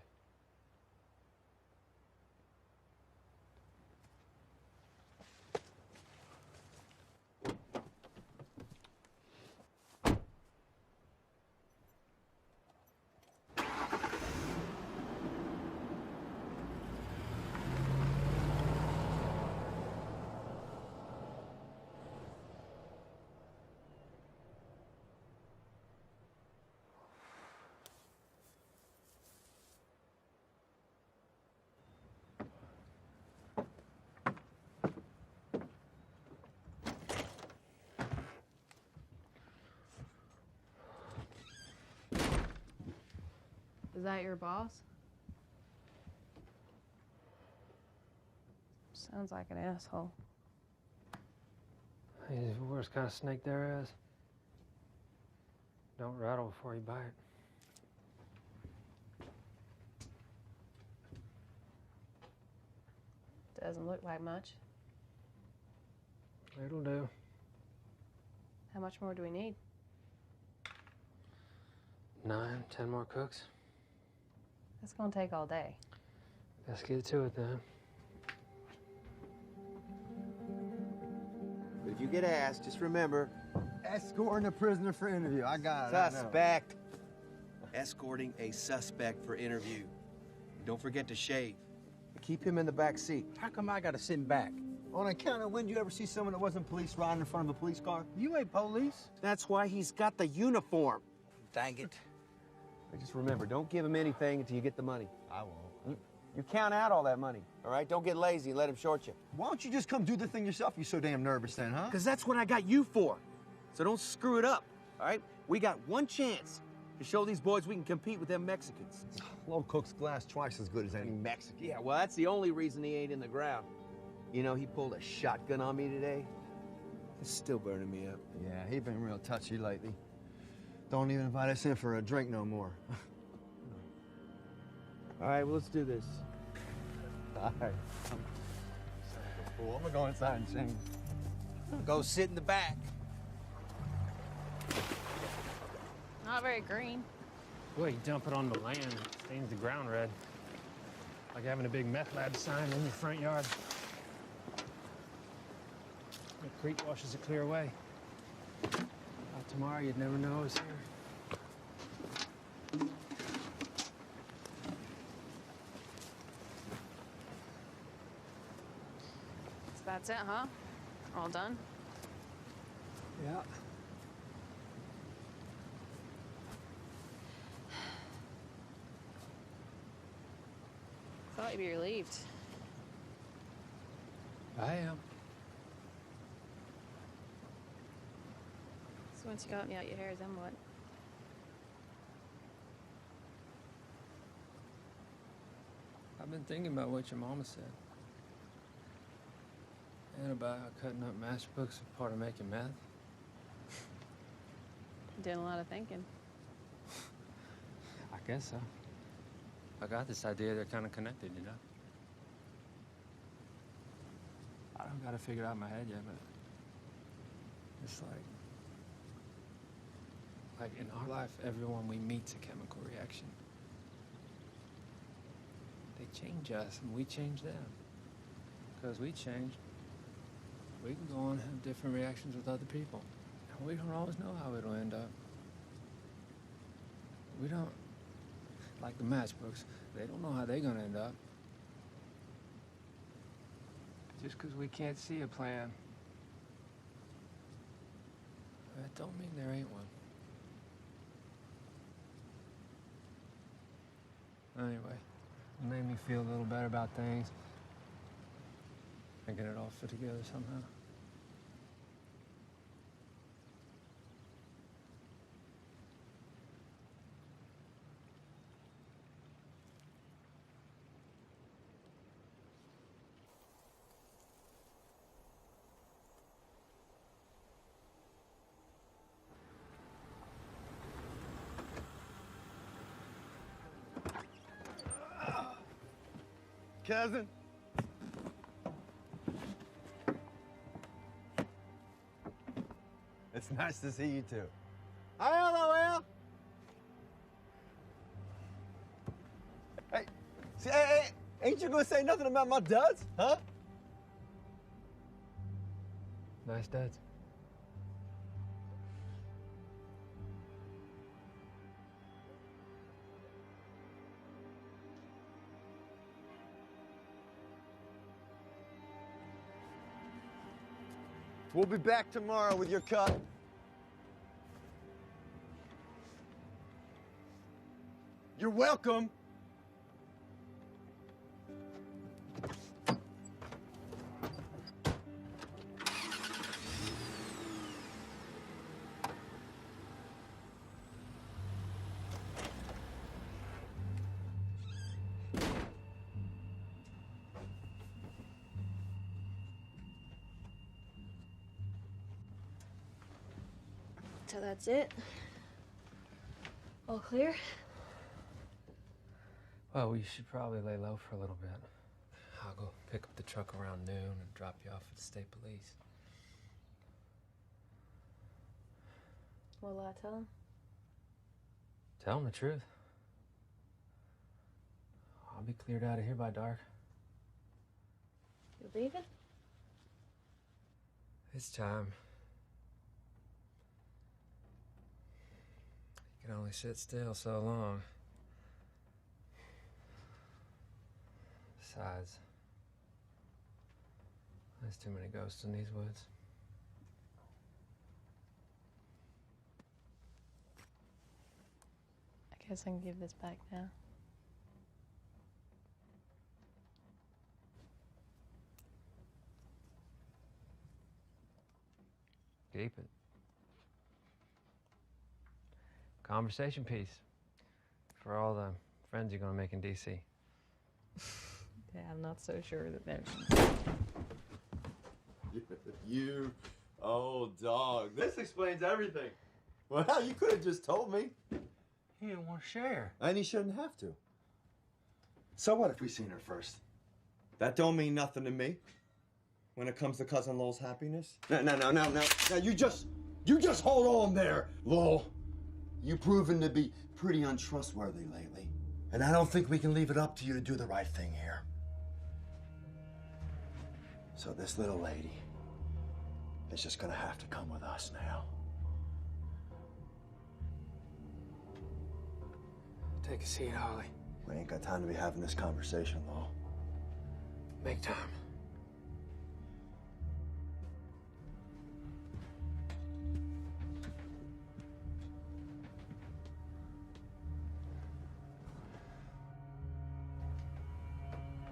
Is that your boss? Sounds like an asshole. He's the worst kind of snake there is. Don't rattle before you bite. Doesn't look like much. It'll do. How much more do we need? 9, 10 more cooks. That's gonna take all day. Let's get to it then. you get asked, just remember... Escorting a prisoner for interview. I got it. Suspect. Escorting a suspect for interview. Don't forget to shave. Keep him in the back seat. How come I gotta sit back? On account of when you ever see someone that wasn't police riding in front of a police car? You ain't police. That's why he's got the uniform. Dang it. Just remember, don't give him anything until you get the money. I won't. You count out all that money, all right? Don't get lazy and let him short you. Why don't you just come do the thing yourself? You're so damn nervous then, huh? Because that's what I got you for. So don't screw it up, all right? We got one chance to show these boys we can compete with them Mexicans. Low Cook's glass twice as good as any Mexican. Yeah, well, that's the only reason he ain't in the ground. You know, he pulled a shotgun on me today. It's still burning me up. Yeah, he been real touchy lately. Don't even invite us in for a drink no more. All right, well, let's do this. All right. Fool. I'm gonna go inside and change. Go sit in the back. Not very green. Well, you dump it on the land, it stains the ground red. Like having a big meth lab sign in your front yard. The creek washes it clear away. Tomorrow, you'd never know I was here. So that's it, huh? All done? Yeah. Thought you'd be relieved. I am. So once you got me out your hair, then what? I've been thinking about what your mama said. And about how cutting up matchbooks is part of making meth. Did a lot of thinking. I guess so. I got this idea they're kind of connected, you know? I don't got it figured out in my head yet, but it's like in our life, everyone we meet's a chemical reaction. They change us and we change them. Because we change, we can go on and have different reactions with other people. And we don't always know how it'll end up. We don't, like the matchbooks, they don't know how they're gonna end up. Just because we can't see a plan, that don't mean there ain't one. Anyway, it made me feel a little better about things. Thinking it all fit together somehow. Cousin. It's nice to see you too. Hello. Hey, see, hey, ain't you gonna say nothing about my duds, huh? Nice duds. We'll be back tomorrow with your cut. You're welcome. So that's it? All clear? Well, we should probably lay low for a little bit. I'll go pick up the truck around noon and drop you off at the state police. What'll I tell him? Tell him the truth. I'll be cleared out of here by dark. You leaving? It's time. You can only sit still so long. Besides, there's too many ghosts in these woods. I guess I can give this back now. Keep it. Conversation piece for all the friends you're gonna make in DC. Yeah, I'm not so sure that there's... You old dog. This explains everything. Well, hell, you could have just told me. He didn't want to share. And he shouldn't have to. So what if we seen her first? That don't mean nothing to me. When it comes to Cousin Lowell's happiness? No, you just hold on there, Lowell. You've proven to be pretty untrustworthy lately. And I don't think we can leave it up to you to do the right thing here. So this little lady is just gonna have to come with us now. Take a seat, Holly. We ain't got time to be having this conversation, Lowell. Make time.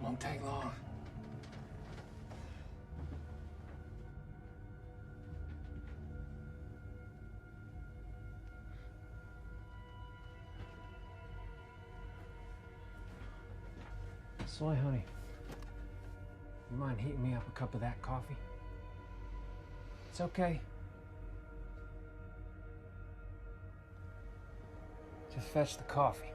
Won't take long. Soy, honey. You mind heating me up a cup of that coffee? It's okay. Just fetch the coffee.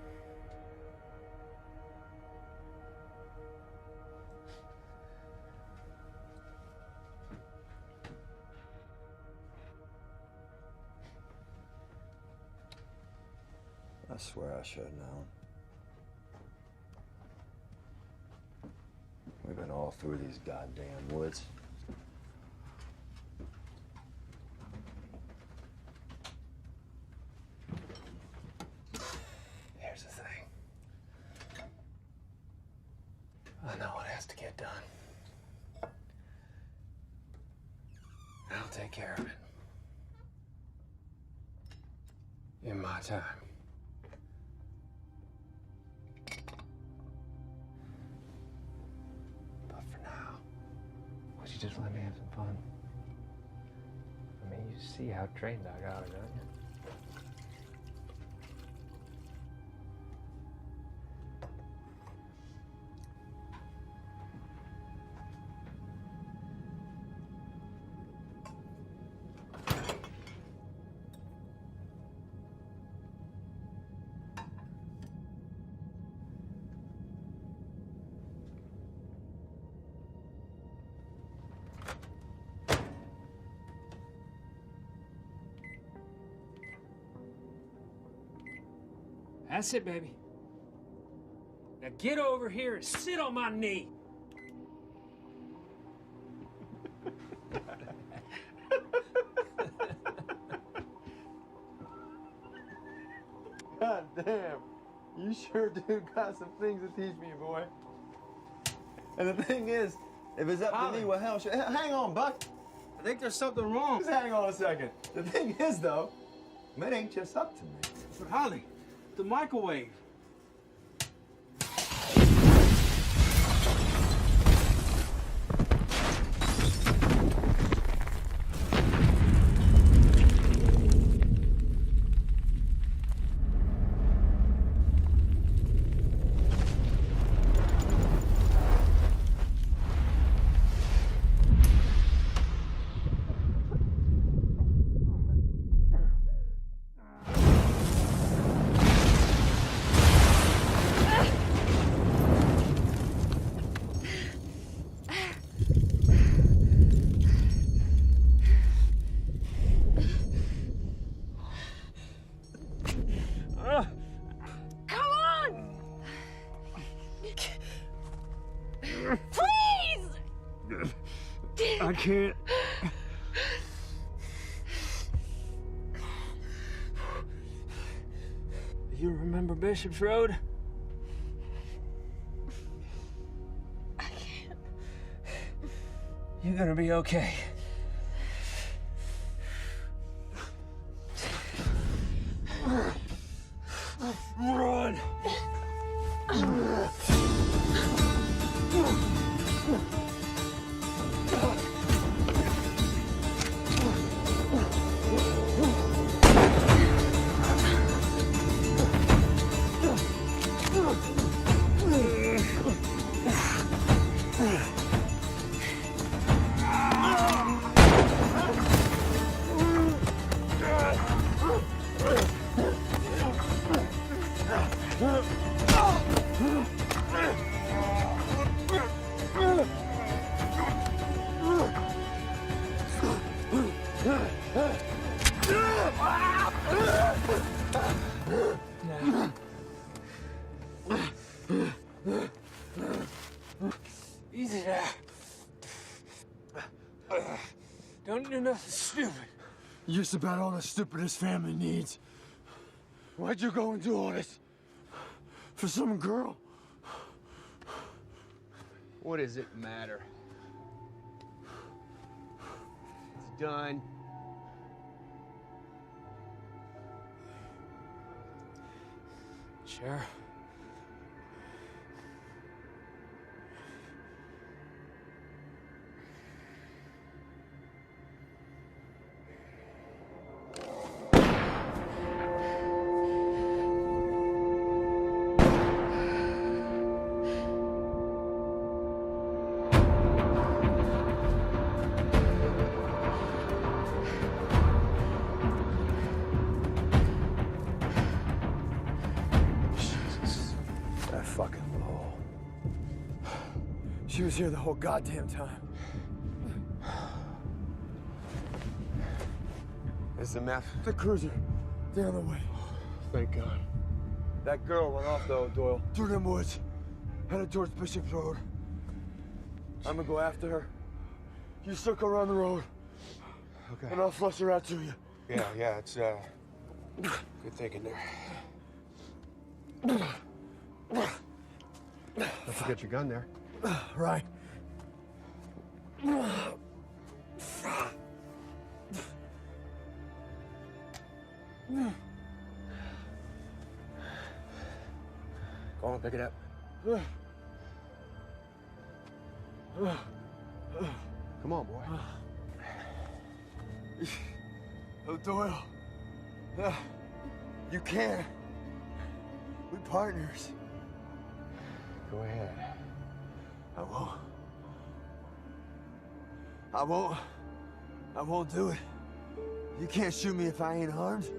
I swear I should have known. We've been all through these goddamn woods. Here's the thing. I know what has to get done. I'll take care of it. In my time. Just let me have some fun. I mean, you see how trained I got her, don't you? That's it, baby. Now get over here and sit on my knee. God damn. You sure do got some things to teach me, boy. And the thing is, if it's up to me, well, hell, hang on, Buck. I think there's something wrong. Just hang on a second. The thing is, though, it ain't just up to me. But Holly, the microwave. I can't. You remember Bishop's Road? I can't. You're gonna be okay. Run! Easy there. Don't do nothing stupid. You're just about all the stupid this family needs. Why'd you go and do all this? For some girl? What does it matter? It's done. Sure. She was here the whole goddamn time. Is the meth? The cruiser. Down the way. Thank God. That girl went off though, Doyle. Through them woods. Headed towards Bishop's Road. I'm gonna go after her. You circle around the road. Okay. And I'll flush her out to you. Yeah, it's good thinking there. Don't forget your gun there. Right. Go on, pick it up. Come on, boy. Oh, Doyle. You can. We partners. Go ahead. I won't. I won't do it. You can't shoot me if I ain't armed.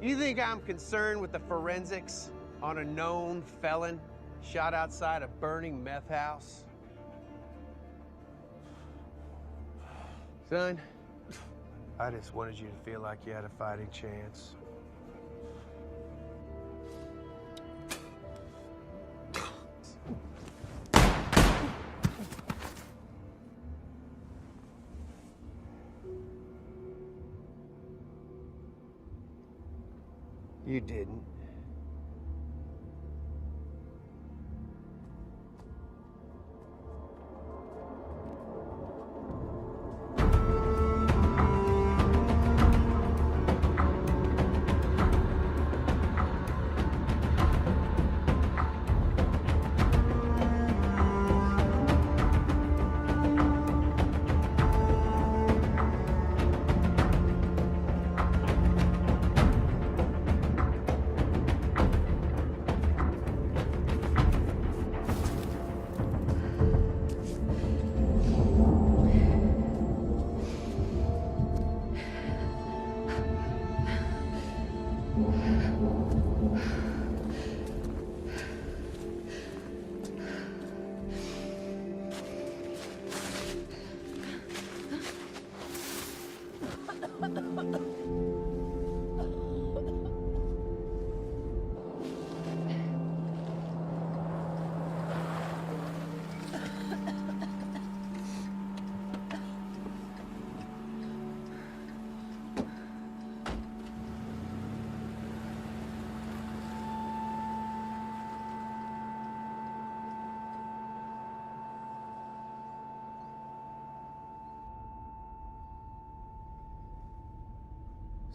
You think I'm concerned with the forensics on a known felon shot outside a burning meth house? Son, I just wanted you to feel like you had a fighting chance. You didn't.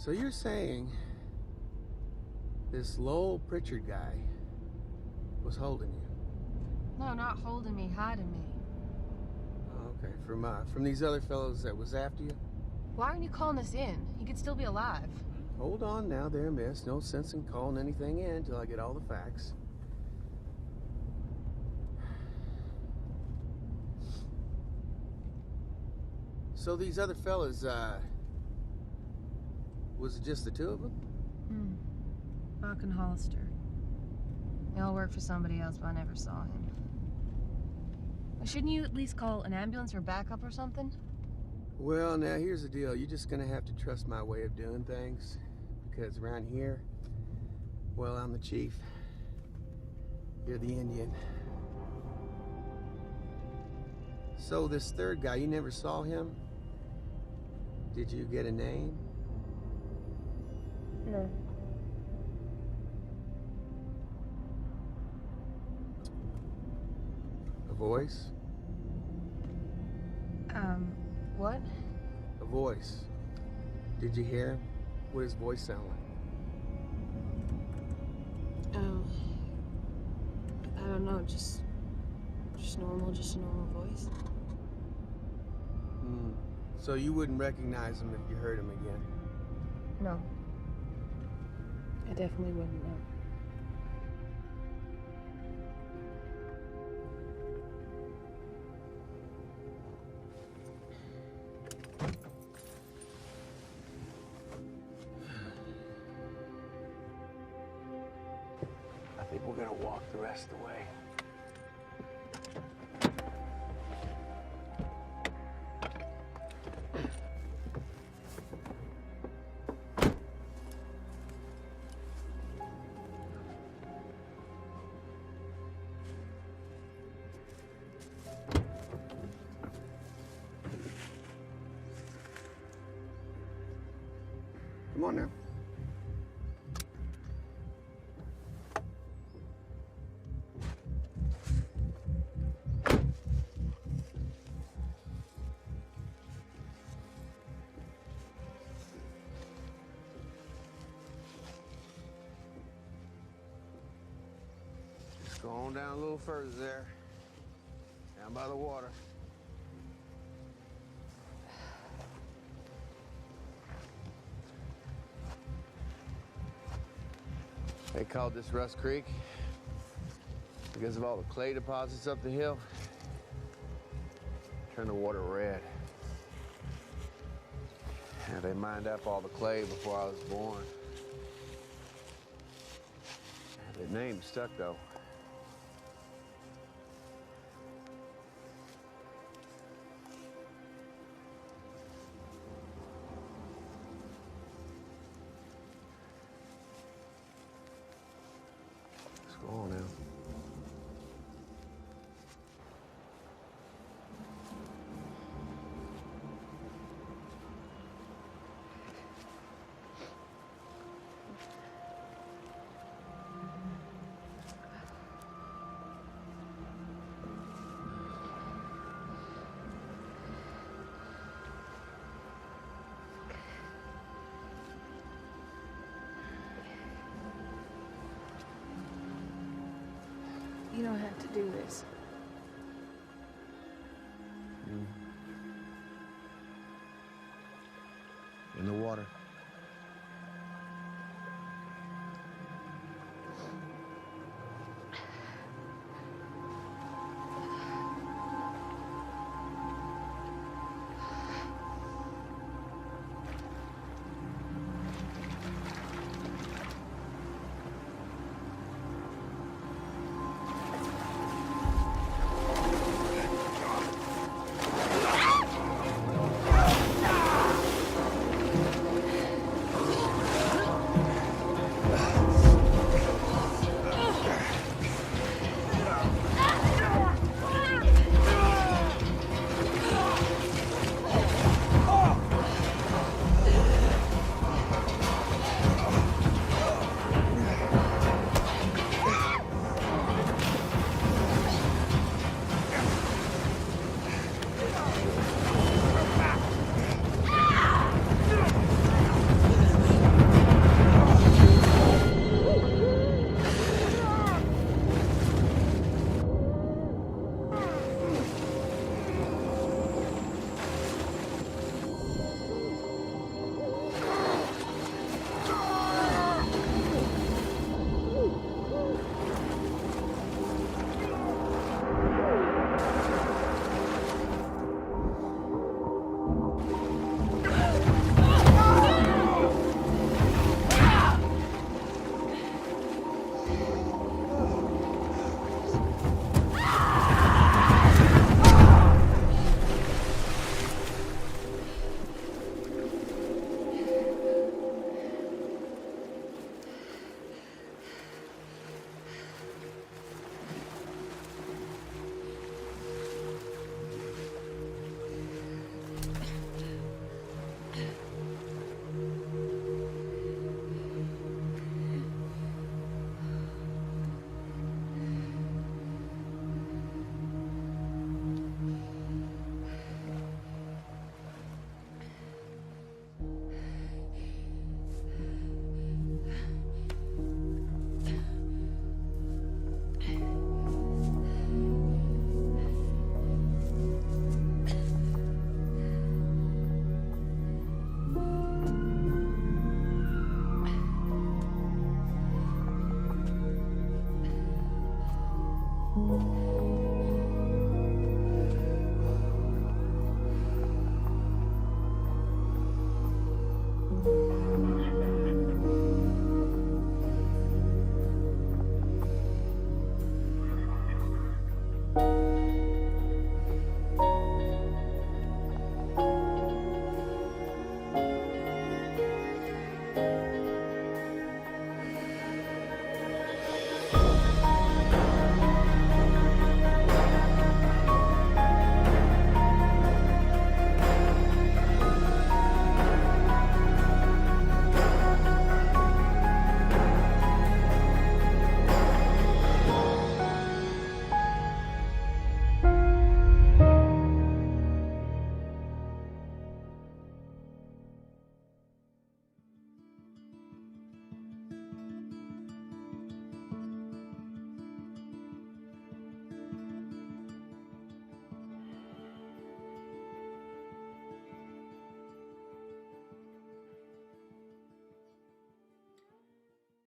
So you're saying this Lowell Pritchard guy was holding you? No, not holding me, hiding me. Oh, okay, from these other fellows that was after you? Why aren't you calling us in? He could still be alive. Hold on now there, miss. No sense in calling anything in until I get all the facts. So these other fellas, was it just the two of them? Buck and Hollister. They all work for somebody else, but I never saw him. Shouldn't you at least call an ambulance or backup or something? Well, now here's the deal. You're just gonna have to trust my way of doing things. Because around here, well, I'm the chief. You're the Indian. So this third guy, you never saw him? Did you get a name? No. A voice? What? A voice. Did you hear him? What does his voice sound like? Oh. I don't know, just a normal voice. So you wouldn't recognize him if you heard him again? No. I definitely wouldn't know. I think we're gonna walk the rest of the way. Come on now. Just go on down a little further there. Down by the water. They called this Rust Creek because of all the clay deposits up the hill. Turned the water red. Yeah, they mined up all the clay before I was born. The name stuck though. Go on now. You don't have to do this.